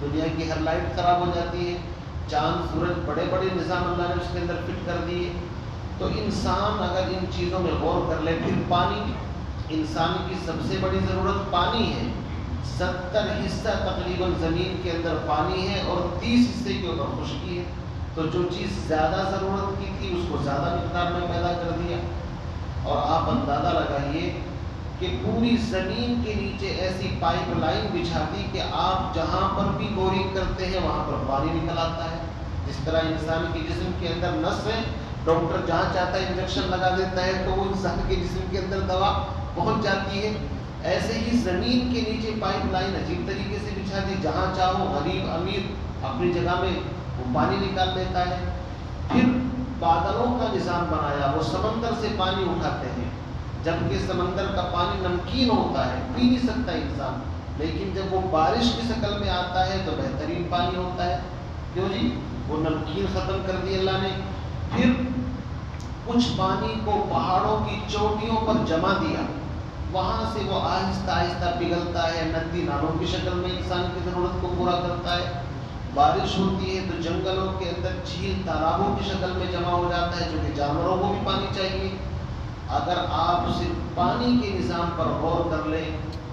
دنیا کی ہر لائٹ خراب ہو جاتی ہے۔ چاند سورج بڑے بڑے نظام اللہ نے اس کے اندر فٹ کر دیے۔ تو انسان اگر ان چیزوں میں غور کر لے، پھر پانی، انسان کی سب سے بڑی ضرورت پانی ہے، 70 حصہ تقریباً زمین کے اندر پانی ہے اور 30 حصے کے اوپر خشکی ہے۔ تو جو چیز زیادہ ضرورت کی تھی اس کو زیادہ مقدار میں پیدا کر دیا۔ اور آپ اندازہ لگائیے کہ پوری زمین کے نیچے ایسی پائپ لائن بچھا دی کہ آپ جہاں پر بھی بورنگ کرتے ہیں وہاں پر پانی نکل آتا ہے۔ جس طرح انسان کے جسم کے اندر نس ہے، ڈاکٹر جہاں چاہتا ہے انجیکشن لگا دیتا ہے تو وہ انسان کے جسم کے اندر دوا پہنچ جاتی ہے۔ ایسے ہی زمین کے نیچے پائپ لائن عجیب طریقے سے بچھا دی، جہاں چاہو غریب امیر اپنی جگہ میں وہ پانی نکال لیتا ہے۔ پھر بادلوں کا نظام بنایا، وہ سمندر سے پانی اٹھاتے ہیں، جبکہ سمندر کا پانی نمکین ہوتا ہے، پی نہیں سکتا انسان، لیکن جب وہ بارش کی شکل میں آتا ہے تو بہترین پانی ہوتا ہے۔ کیوں جی؟ وہ نمکین ختم کر دی اللہ نے۔ پھر کچھ پانی کو پہاڑوں کی چوٹیوں پر جما دیا، وہاں سے وہ آہستہ آہستہ پگھلتا ہے، ندی نالوں کی شکل میں انسان کی ضرورت کو پورا کرتا ہے۔ بارش ہوتی ہے تو جنگلوں کے اندر جھیل تالابوں کی شکل میں جمع ہو جاتا ہے، جو کہ جانوروں کو بھی پانی چاہیے۔ اگر آپ صرف پانی کے نظام پر غور کر لیں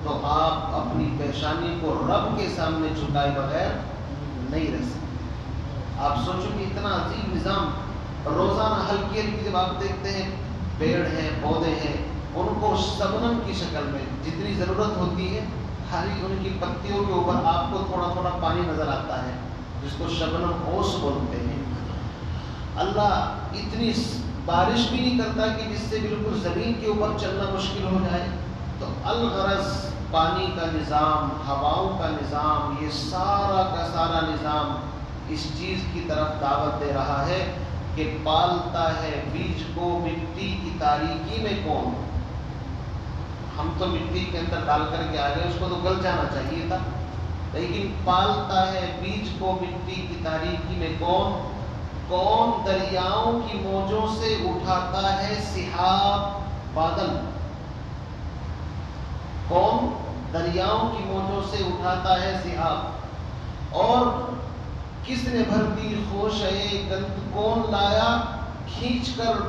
تو آپ اپنی پیشانی کو رب کے سامنے جھکائے بغیر نہیں رہ سکتے۔ آپ سوچو کہ اتنا عظیم نظام، روزانہ ہلکی ہلکی جب آپ دیکھتے ہیں پیڑ ہیں، پودے ہیں، ان کو شبنم کی شکل میں جتنی ضرورت ہوتی ہے، ہری ان کی پتیوں کے اوپر آپ کو تھوڑا تھوڑا پانی نظر آتا ہے، جس کو شبنم اوس بولتے ہیں۔ اللہ اتنی بارش بھی نہیں کرتا کہ جس سے بالکل زمین کے اوپر چلنا مشکل ہو جائے۔ تو الغرض پانی کا نظام، ہواؤں کا نظام، یہ سارا کا سارا نظام اس چیز کی طرف دعوت دے رہا ہے کہ پالتا ہے بیج کو مٹی کی تاریکی میں کون۔ ہم تو مٹی کے اندر ڈال کر کے آگے، اس کو تو گل جانا چاہیے تھا، لیکن پالتا ہے بیج کو مٹی کی تاریکی میں کون، کون دریاؤں کی موجوں سے اٹھاتا ہے سحاب بادل، کون دریاؤں کی موجوں سے اٹھاتا ہے سحاب، اور کس نے بھر دی خوشے گند، کون لایا کھینچ کر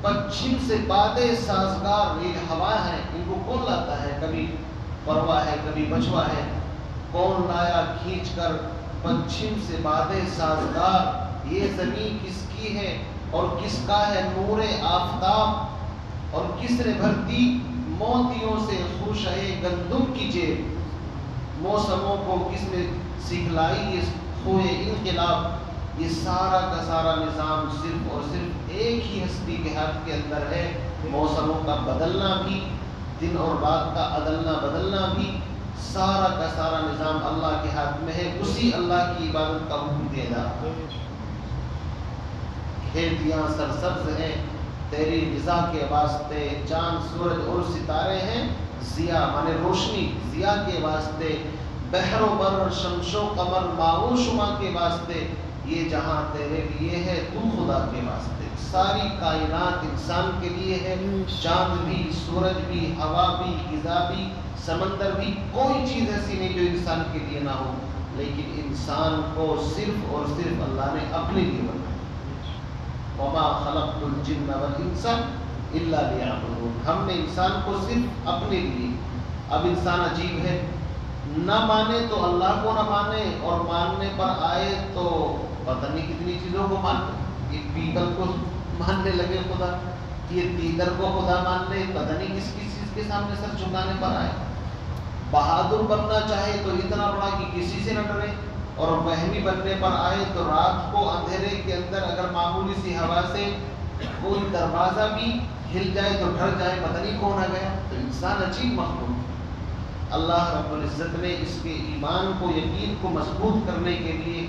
پچھم سے بادے سازگار، یہ ہوا ہے ان کو کون لاتا ہے، کبھی پروا ہے کبھی بچوا ہے، کون لایا کھینچ کر پچھم سے بادے سازگار، یہ زمین کس کی ہے اور کس کا ہے نور آفتاب، اور کس نے بھر دی موتیوں سے خوشے گندم کی جیب، موسموں کو کس نے سکھلائی یہ خوئے انقلاب۔ یہ سارا کا سارا نظام صرف اور صرف ایک ہی ہستی کے ہاتھ کے اندر ہے، موسموں کا بدلنا بھی، دن اور رات کا عدلنا بدلنا بھی، سارا کا سارا نظام اللہ کے ہاتھ میں ہے۔ اسی اللہ کی عبادت کا حکم دیا جا رہا ہے۔ کھیتیاں سرسبز ہیں تیری رضا کے واسطے، چاند سورج اور ستارے ہیں ضیا مانے روشنی، ضیا کے واسطے، بحر و بر شمس و قمر ماء و شمع کے واسطے، یہ جہاں تیرے لیے ہے تو خدا کے واسطے۔ ساری کائنات انسان کے لیے ہے، چاند بھی، سورج بھی، ہوا بھی، غذا بھی، سمندر بھی، کوئی چیز ایسی نہیں جو انسان کے لیے نہ ہو، لیکن انسان کو صرف اور صرف اللہ نے اپنے لیے بنایا۔ وما خلقت الجن والانس الا ليعبدون، ہم نے انسان کو صرف اپنے لیے۔ اب انسان عجیب ہے، نہ مانے تو اللہ کو نہ مانے، اور ماننے پر آئے تو پتہ نہیں کتنی چیزوں کو ماننے، یہ پیپل کو ماننے لگے خدا، یہ تیتر کو خدا مان لے، پتہ نہیں کس کس چیز کے سامنے سر جھکانے پر آئے۔ بہادر بننا چاہے تو اتنا بڑا کہ کسی سے نہ ڈرے، اور وہمی بننے پر آئے تو رات کو اندھیرے کے اندر اگر معمولی سی ہوا سے کوئی دروازہ بھی ہل جائے تو ڈر جائے، پتہ نہیں کون آ گیا۔ تو انسان عجیب مخلوق، اللہ رب العزت نے اس کے ایمان کو، یقین کو مضبوط کرنے کے لیے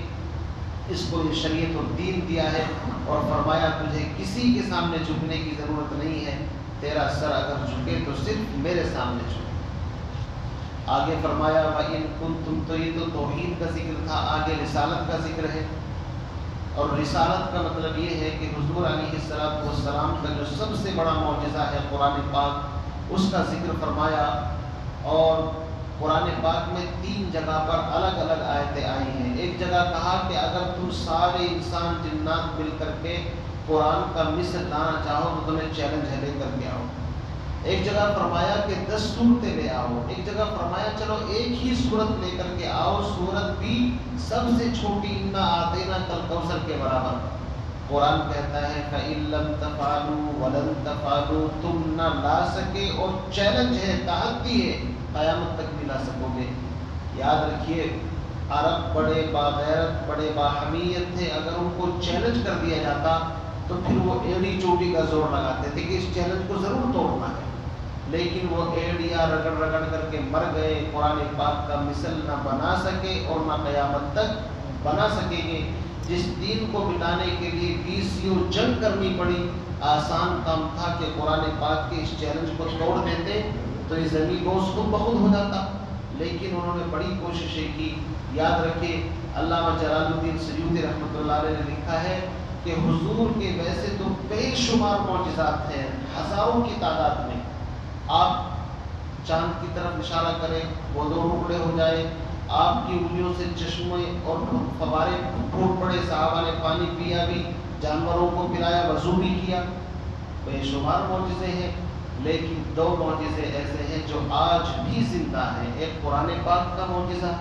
اس کو یہ شریعت اور دین دیا ہے، اور فرمایا تجھے کسی کے سامنے جھکنے کی ضرورت نہیں ہے، تیرا سر اگر جھکے تو صرف میرے سامنے جھکے۔ آگے فرمایا وَإِن كُنتُمْ، تو یہ تو توحید کا ذکر تھا، آگے رسالت کا ذکر ہے، اور رسالت کا مطلب یہ ہے کہ حضور علیہ السلام کا جو سب سے بڑا معجزہ ہے قرآن پاک، اس کا ذکر فرمایا۔ اور قرآن پاک میں 3 جگہ پر الگ الگ آیتیں آئی ہیں۔ ایک جگہ کہا کہ اگر تم سارے انسان جنات مل کر کے قرآن کا مثل لانا چاہو تو تمہیں چیلنج ہے، لے کر کے آؤ۔ ایک جگہ فرمایا کہ 10 صورتیں لے آؤ، ایک جگہ فرمایا چلو ایک ہی صورت لے کر کے آؤ، صورت بھی سب سے چھوٹی، انا آتینا کالکوثر کے برابر۔ قرآن کہتا ہے فَإِن لَّمْ تَفْعَلُوا وَلَن تَفْعَلُوا، تم نہ لا سکے، اور چیلنج ہے، تحدی ہے، قیامت تک بھی لا سکو گے۔ یاد رکھیے عرب بڑے باغیرت، بڑے باحمیت تھے، اگر ان کو چیلنج کر دیا جاتا تو پھر وہ ایڑی چوٹی کا زور لگاتے تھے کہ اس چیلنج کو ضرور توڑنا ہے، لیکن وہ ایڑیاں رگڑ رگڑ کر کے مر گئے، قرآن پاک کا مثل نہ بنا سکے اور نہ قیامت تک بنا سکیں گے۔ جس دین کو مٹانے کے لیے 20 جنگ کرنی پڑی، آسان کام تھا کہ قرآن پاک کے اس چیلنج کو توڑ دیتے تو یہ زمین گوش خود بخود ہو جاتا، لیکن انہوں نے بڑی کوششیں کی۔ یاد رکھے علامہ جلال الدین سیوطی رحمۃ اللہ علیہ نے لکھا ہے کہ حضور کے ویسے تو بے شمار معجزات ہیں، ہزاروں کی تعداد میں۔ آپ چاند کی طرف اشارہ کریں، وہ 2 ٹکڑے ہو جائے، آپ کی انگلیوں سے چشمے اور فوارے پھوٹ پڑے، صحابہ نے پانی پیا بھی، جانوروں کو پلایا، وضو بھی کیا، بے شمار معجزے ہیں۔ لیکن 2 معجزے ایسے ہیں جو آج بھی زندہ ہیں، ایک قرآن پاک کا معجزہ،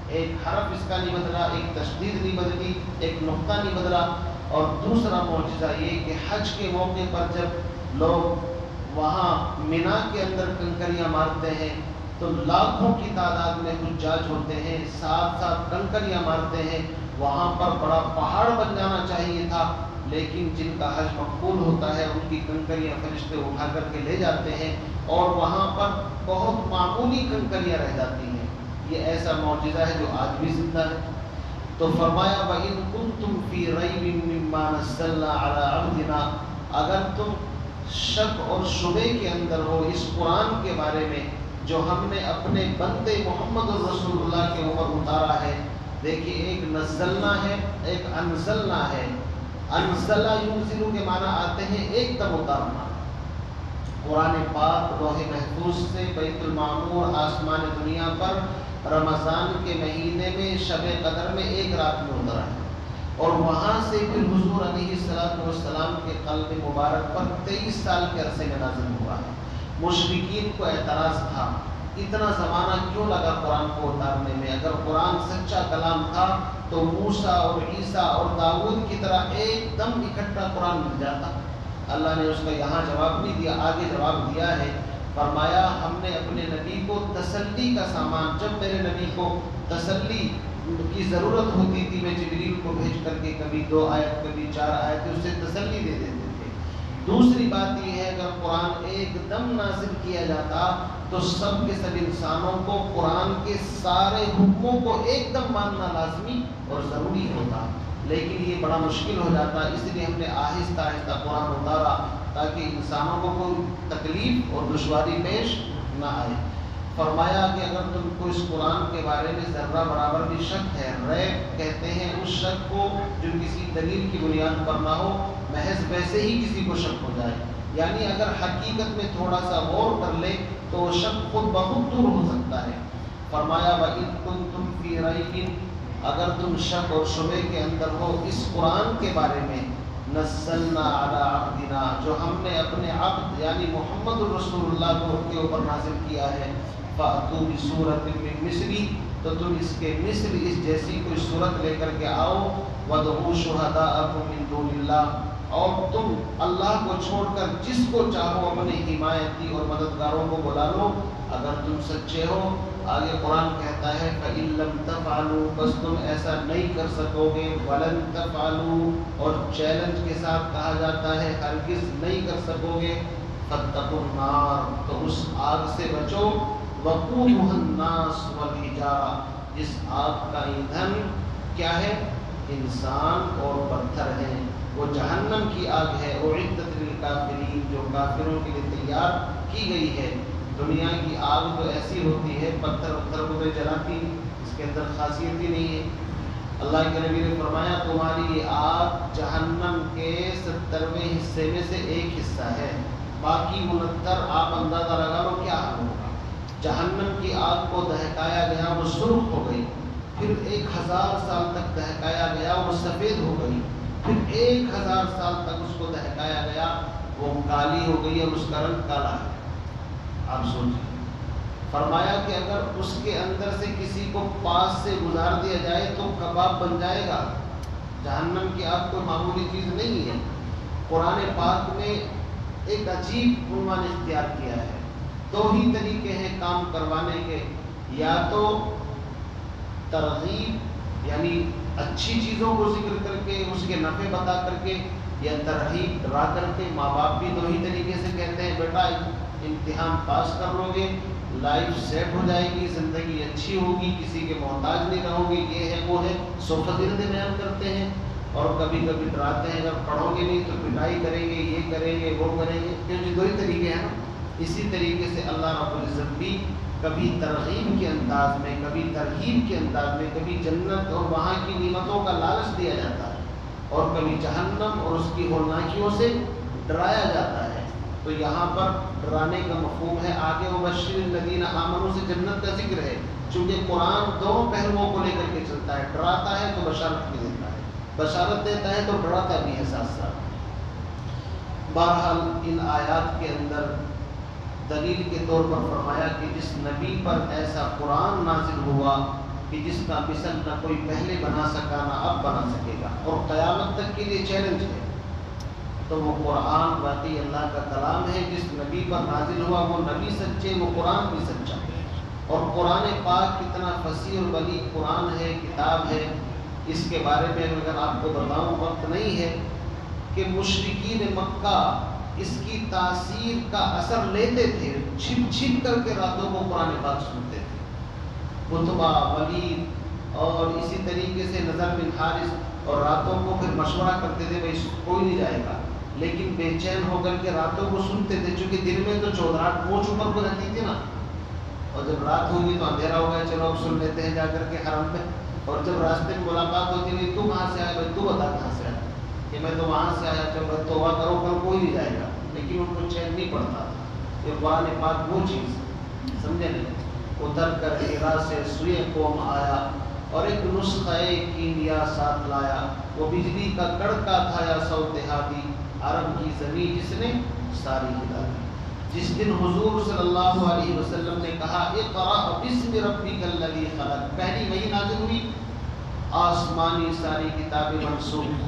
ایک حرف اس کا نہیں بدلا، ایک تشدید نہیں بدلی، ایک نقطہ نہیں بدلا، اور دوسرا معجزہ یہ کہ حج کے موقع پر جب لوگ وہاں مینا کے اندر کنکریاں مارتے ہیں تو لاکھوں کی تعداد میں حجاج ہوتے ہیں، ساتھ ساتھ کنکریاں مارتے ہیں، وہاں پر بڑا پہاڑ بن جانا چاہیے تھا، لیکن جن کا حج مقبول ہوتا ہے ان کی کنکریاں فرشتے اٹھا کر کے لے جاتے ہیں، اور وہاں پر بہت معمولی کنکریاں رہ جاتی ہیں۔ یہ ایسا معجزہ ہے جو آج بھی زندہ ہے۔ تو فرمایا وَإِن كُنتُمْ فِي رَيْبٍ مِّمَّا نَزَّلْنَا عَلَىٰ عَبْدِنَا، اگر تم شک اور شبے کے اندر ہو اس قرآن کے بارے میں جو ہم نے اپنے بندے محمد الرسول اللہ کے اوپر اتارا ہے۔ دیکھیے ایک نزلنا ہے، ایک انزلنا ہے۔ انزلہ ینزلو کے معنی آتے ہیں ایک دم اتارنا۔ قرآن پاک لوح محفوظ سے بیت المعمور آسمان دنیا پر رمضان کے مہینے میں شب قدر میں 1 رات میں اترا ہے، اور وہاں سے پھر حضور علیہ السلام کے قلب مبارک پر 23 سال کے عرصے میں نازل ہوا ہے۔ مشرکین کو اعتراض تھا اتنا زمانہ کیوں لگا قرآن کو اتارنے میں، اگر قرآن سچا کلام تھا تو موسیٰ اور عیسیٰ اور داؤد کی طرح ایک دم اکٹھا قرآن مل جاتا۔ اللہ نے اس کا یہاں جواب نہیں دیا، آگے جواب دیا ہے، فرمایا ہم نے اپنے نبی کو تسلی کا سامان، جب میرے نبی کو تسلی کی ضرورت ہوتی تھی میں جبریل کو بھیج کر کے کبھی 2 آیت کبھی 4 آیت اسے تسلی دے دیتے تھے۔ دوسری بات یہ ہے اگر قرآن ایک دم نازل کیا جاتا تو سب کے سب انسانوں کو قرآن کے سارے حکموں کو ایک دم ماننا لازمی اور ضروری ہوتا، لیکن یہ بڑا مشکل ہو جاتا، اس لیے ہم نے آہستہ آہستہ قرآن اتارا تاکہ انسانوں کو کوئی تکلیف اور دشواری پیش نہ آئے۔ فرمایا کہ اگر تم کو اس قرآن کے بارے میں ذرہ برابر بھی شک ہے، ریب کہتے ہیں اس شک کو جو کسی دلیل کی بنیاد پر نہ ہو، محض ویسے ہی کسی کو شک ہو جائے، یعنی اگر حقیقت میں تھوڑا سا غور کر لے تو وہ شک خود بخود دور ہو سکتا ہے۔ فرمایا وَإِن كُنتُمْ فِي رَيْبٍ، اگر تم شک اور شبے کے اندر ہو اس قرآن کے بارے میں، نزلنا علی عبدنا، جو ہم نے اپنے عبد یعنی محمد الرسول اللہ کو کے اوپر نازل کیا ہے، فَأْتُوا بِسُورَةٍ مِّن مِّثْلِهِ، تو تم اس کے مثل اس جیسی کوئی صورت لے کر کے آؤ، وَادْعُوا شُهَدَاءَكُم مِّن دُونِ اللَّهِ، اور تم اللہ کو چھوڑ کر جس کو چاہو اپنے حمایتی اور مددگاروں کو بلا لو، اگر تم سچے ہو. آگے قرآن کہتا ہے فَإِن لَّمْ تَفْعَلُوا، بس تم ایسا نہیں کر سکو گے. وَلَن تَفْعَلُوا، اور چیلنج کے ساتھ کہا جاتا ہے ہرگز نہیں کر سکو گے. فَاتَّقُوا النَّارَ، تو اس آگ سے بچو. وَقُودُهَا النَّاسُ وَالْحِجَارَةُ، جس آگ کا ایندھن کیا ہے؟ انسان اور پتھر ہیں. وہ جہنم کی آگ ہے. اعدت للکافرین، جو کافروں کے لیے تیار کی گئی ہے. دنیا کی آگ تو ایسی ہوتی ہے، پتھر کو تو جلاتی، اس کے اندر خاصیت ہی نہیں ہے. اللہ کے نبی نے فرمایا تمہاری آگ جہنم کے 70ویں حصے میں سے ایک حصہ ہے، باقی 69 آپ اندازہ لگا لو کیا حال ہوگا. جہنم کی آگ کو دہکایا گیا، وہ سرخ ہو گئی. پھر 1000 سال تک دہکایا گیا، وہ سفید ہو گئی. پھر 1000 سال تک اس کو دہکایا گیا، وہ کالی ہو گئی اور اس کا رنگ کالا ہے. آپ سوچیں. فرمایا کہ اگر اس کے اندر سے کسی کو پاس سے گزار دیا جائے تو کباب بن جائے گا. جہنم کی آگ کوئی معمولی چیز نہیں ہے. قرآن پاک نے ایک عجیب عنوان اختیار کیا ہے. 2 ہی طریقے ہیں کام کروانے کے، یا تو ترغیب یعنی اچھی چیزوں کو ذکر کر کے اس کے نفع بتا کر کے، یا ترغیب ڈرا کر کے. ماں باپ بھی 2 ہی طریقے سے کہتے ہیں بیٹا امتحان پاس کر لو گے، لائف سیٹ ہو جائے گی، زندگی اچھی ہوگی، کسی کے محتاج نہیں رہو گے، یہ ہے وہ ہے. 100 فضیلتیں بیان کرتے ہیں. اور کبھی کبھی ڈراتے ہیں اگر پڑھو گے نہیں تو پٹائی کریں گے، یہ کریں گے، وہ کریں گے. کیونکہ 2 ہی طریقے ہیں نا. اسی طریقے سے اللہ رب العزت بھی کبھی ترغیب کے انداز میں، کبھی ترغیب کے انداز میں، کبھی جنت اور وہاں کی نعمتوں کا لالچ دیا جاتا ہے، اور کبھی جہنم اور اس کی ہولناکیوں سے ڈرایا جاتا ہے. تو یہاں پر ڈرانے کا مفہوم ہے. آگے وبشر الذین آمنوا سے جنت کا ذکر ہے، چونکہ قرآن 2 پہلوؤں کو لے کر کے چلتا ہے. ڈراتا ہے تو بشارت بھی دیتا ہے، بشارت دیتا ہے تو ڈراتا بھی ہے ساتھ ساتھ. بہرحال ان آیات کے اندر دلیل کے طور پر فرمایا کہ جس نبی پر ایسا قرآن نازل ہوا کہ جس کا مثل نہ کوئی پہلے بنا سکا نہ اب بنا سکے گا، اور قیامت تک کے لیے چیلنج ہے، تو وہ قرآن واقعی اللہ کا کلام ہے. جس نبی پر نازل ہوا وہ نبی سچے، وہ قرآن بھی سچا. اور قرآن پاک کتنا فصیح اور بلیغ قرآن ہے، کتاب ہے. اس کے بارے میں اگر آپ کو بتاؤں، وقت نہیں ہے، کہ مشرکین مکہ اس کی تاثیر کا اثر لیتے تھے، چھپ چھپ کر کے راتوں کو قرآن پاک سنتے تھے. قطبہ، ولید اور اسی طریقے سے نضر بن حارث، اور راتوں کو پھر مشورہ کرتے تھے بھائی کوئی نہیں جائے گا، لیکن بے چین ہو کر کے راتوں کو سنتے تھے. چونکہ دن میں تو چودراہٹ موچ اوپر کو رہتی تھی نا، اور جب رات ہوگی تو اندھیرا ہو گیا، چلو اب سن لیتے ہیں جا کر کے حرم میں. اور جب راستے میں ملاقات ہوتی نہیں، تو کہاں سے آیا بھائی، تو بتا کہاں سے آیا، کہ میں تو وہاں سے آیا، چلو توبہ کرو، کل کوئی نہیں جائے گا. لیکن ان کو چین نہیں پڑتا. یہ قرآن پاک وہ چیز سمجھے نہیں. اتر کر ہیرا سے سوئے قوم آیا، اور ایک نسخہ کیمیا ساتھ لایا. وہ بجلی کا کڑکا تھا یا صوت ہادی، عرب کی زمین جس نے ساری ہلا دی. جس دن حضور صلی اللہ علیہ وسلم نے کہا اقرأ بسم ربک الذی خلق، پہلی وحی نازل ہوئی، آسمانی ساری کتابیں منسوخ،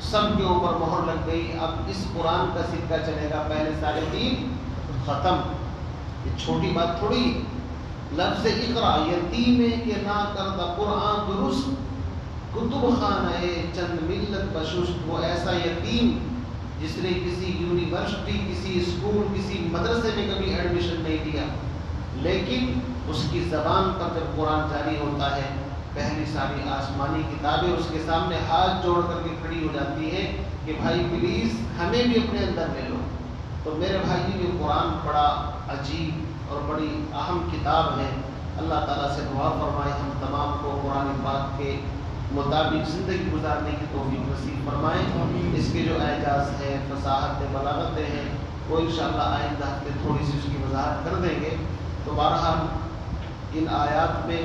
سب کے اوپر مہر لگ گئی. اب اس قرآن کا سکہ چلے گا، پہلے سارے 3 ختم. یہ چھوٹی بات تھوڑی. لفظ اقرا یتیم کے نہ کردہ قرآن درست، کتب خانہ چند ملت بشست. وہ ایسا یتیم جس نے کسی یونیورسٹی، کسی اسکول، کسی مدرسے میں کبھی ایڈمیشن نہیں لیا، لیکن اس کی زبان پر جب قرآن جاری ہوتا ہے، پہلی ساری آسمانی کتابیں اس کے سامنے ہاتھ جوڑ کر کے کھڑی ہو جاتی ہے کہ بھائی پلیز ہمیں بھی اپنے اندر لے لو. تو میرے بھائی یہ قرآن بڑا عجیب اور بڑی اہم کتاب ہے. اللہ تعالیٰ سے دعا فرمائے ہم تمام کو قرآن پاک کے مطابق زندگی گزارنے کی توفیق نصیب فرمائے. اس کے جو اعجاز ہے، فصاحت بلاغتیں ہیں، وہ انشاءاللہ آئندہ ہفتے تھوڑی سی اس کی وضاحت کر دیں گے. تو بہرحال ان آیات میں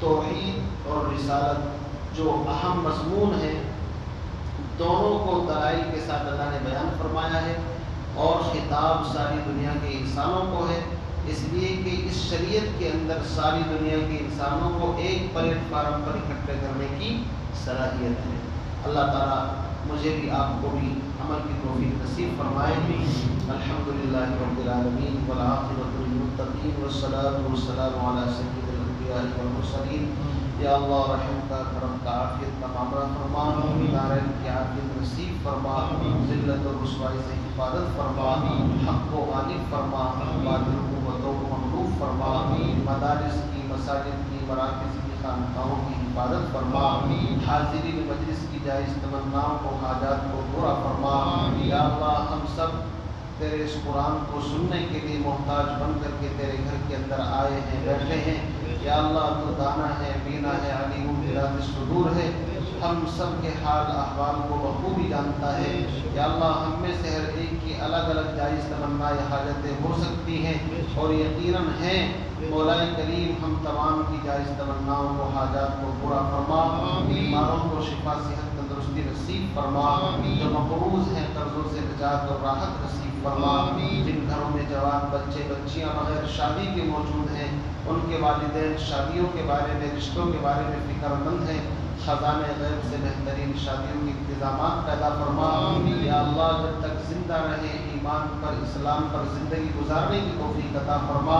توحید اور رسالت جو اہم مضمون ہے، دونوں کو دلائل کے ساتھ اللہ نے بیان فرمایا ہے. اور خطاب ساری دنیا کے انسانوں کو ہے، اس لیے کہ اس شریعت کے اندر ساری دنیا کے انسانوں کو ایک پلیٹ فارم پر اکٹھے کرنے کی صلاحیت ہے. اللہ تعالیٰ مجھے بھی آپ کو بھی عمل کی توفیق نصیب فرمائے. الحمدللہ رب العالمین والعاقبۃ للمتقین. المتقين والصلاة والسلام على سيد الأنبياء والمرسلين. یا اللہ رحم کا، کرم کا، عافیت کا معاملہ فرما، دارین کی عافیت نصیب فرما، ذلت اور رسوائی سے حفاظت فرما، حق کو غالب فرما، باطل قوتوں کو مغلوب فرما، مدارس کی، مساجد کی، مراکز کی، خانقاہوں کی حفاظت فرما، حاضرین مجلس کی جائز تمناؤں کو، حاجات کو پورا فرما. یا اللہ ہم سب تیرے اس قرآن کو سننے کے لیے محتاج بن کر کے تیرے گھر کے اندر آئے ہیں، بیٹھے ہیں. یا اللہ تو دانا ہے، بینا ہے، علیم بذات الصدور ہے، ہم سب کے حال احوال کو بخوبی جانتا ہے. یا اللہ ہم میں سے ہر ایک کی الگ الگ جائز تمنا یا حاجتیں ہو سکتی ہیں اور یقیناً ہیں. مولا کریم ہم تمام کی جائز تمناؤں کو، حاجات کو پورا فرما، بیماروں کو شفا، صحت، تندرستی نصیب فرما، جو مقروض ہیں قرضوں سے نجات اور راحت نصیب فرما. جن گھروں میں جوان بچے بچیاں بغیر شادی کے موجود ہیں، ان کے والدین شادیوں کے بارے میں، رشتوں کے بارے میں فکر مند ہیں، خزانہ غیب سے بہترین شادیوں کے انتظامات پیدا فرما. یا اللہ جب تک زندہ رہے ایمان پر، اسلام پر زندگی گزارنے کی توفیق عطا فرما.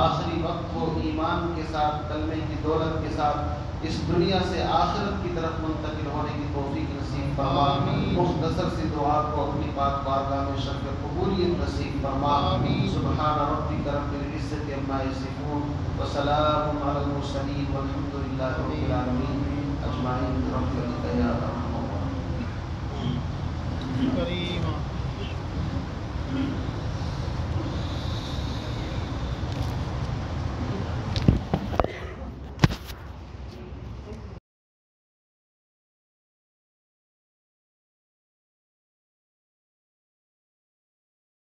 آخری وقت ہو ایمان کے ساتھ، کلمے کی دولت کے ساتھ اس دنیا سے آخرت کی طرف منتقل ہونے کی توفیق نصیب فرما. مختصر سی دعا کو اپنی پاک بارگاہ میں شرف قبولیت نصیب فرما. سبحان ربک رب العزت عما یصفون وسلام علی المرسلین والحمد للہ رب العالمین اجمعین برحمتک یا ارحم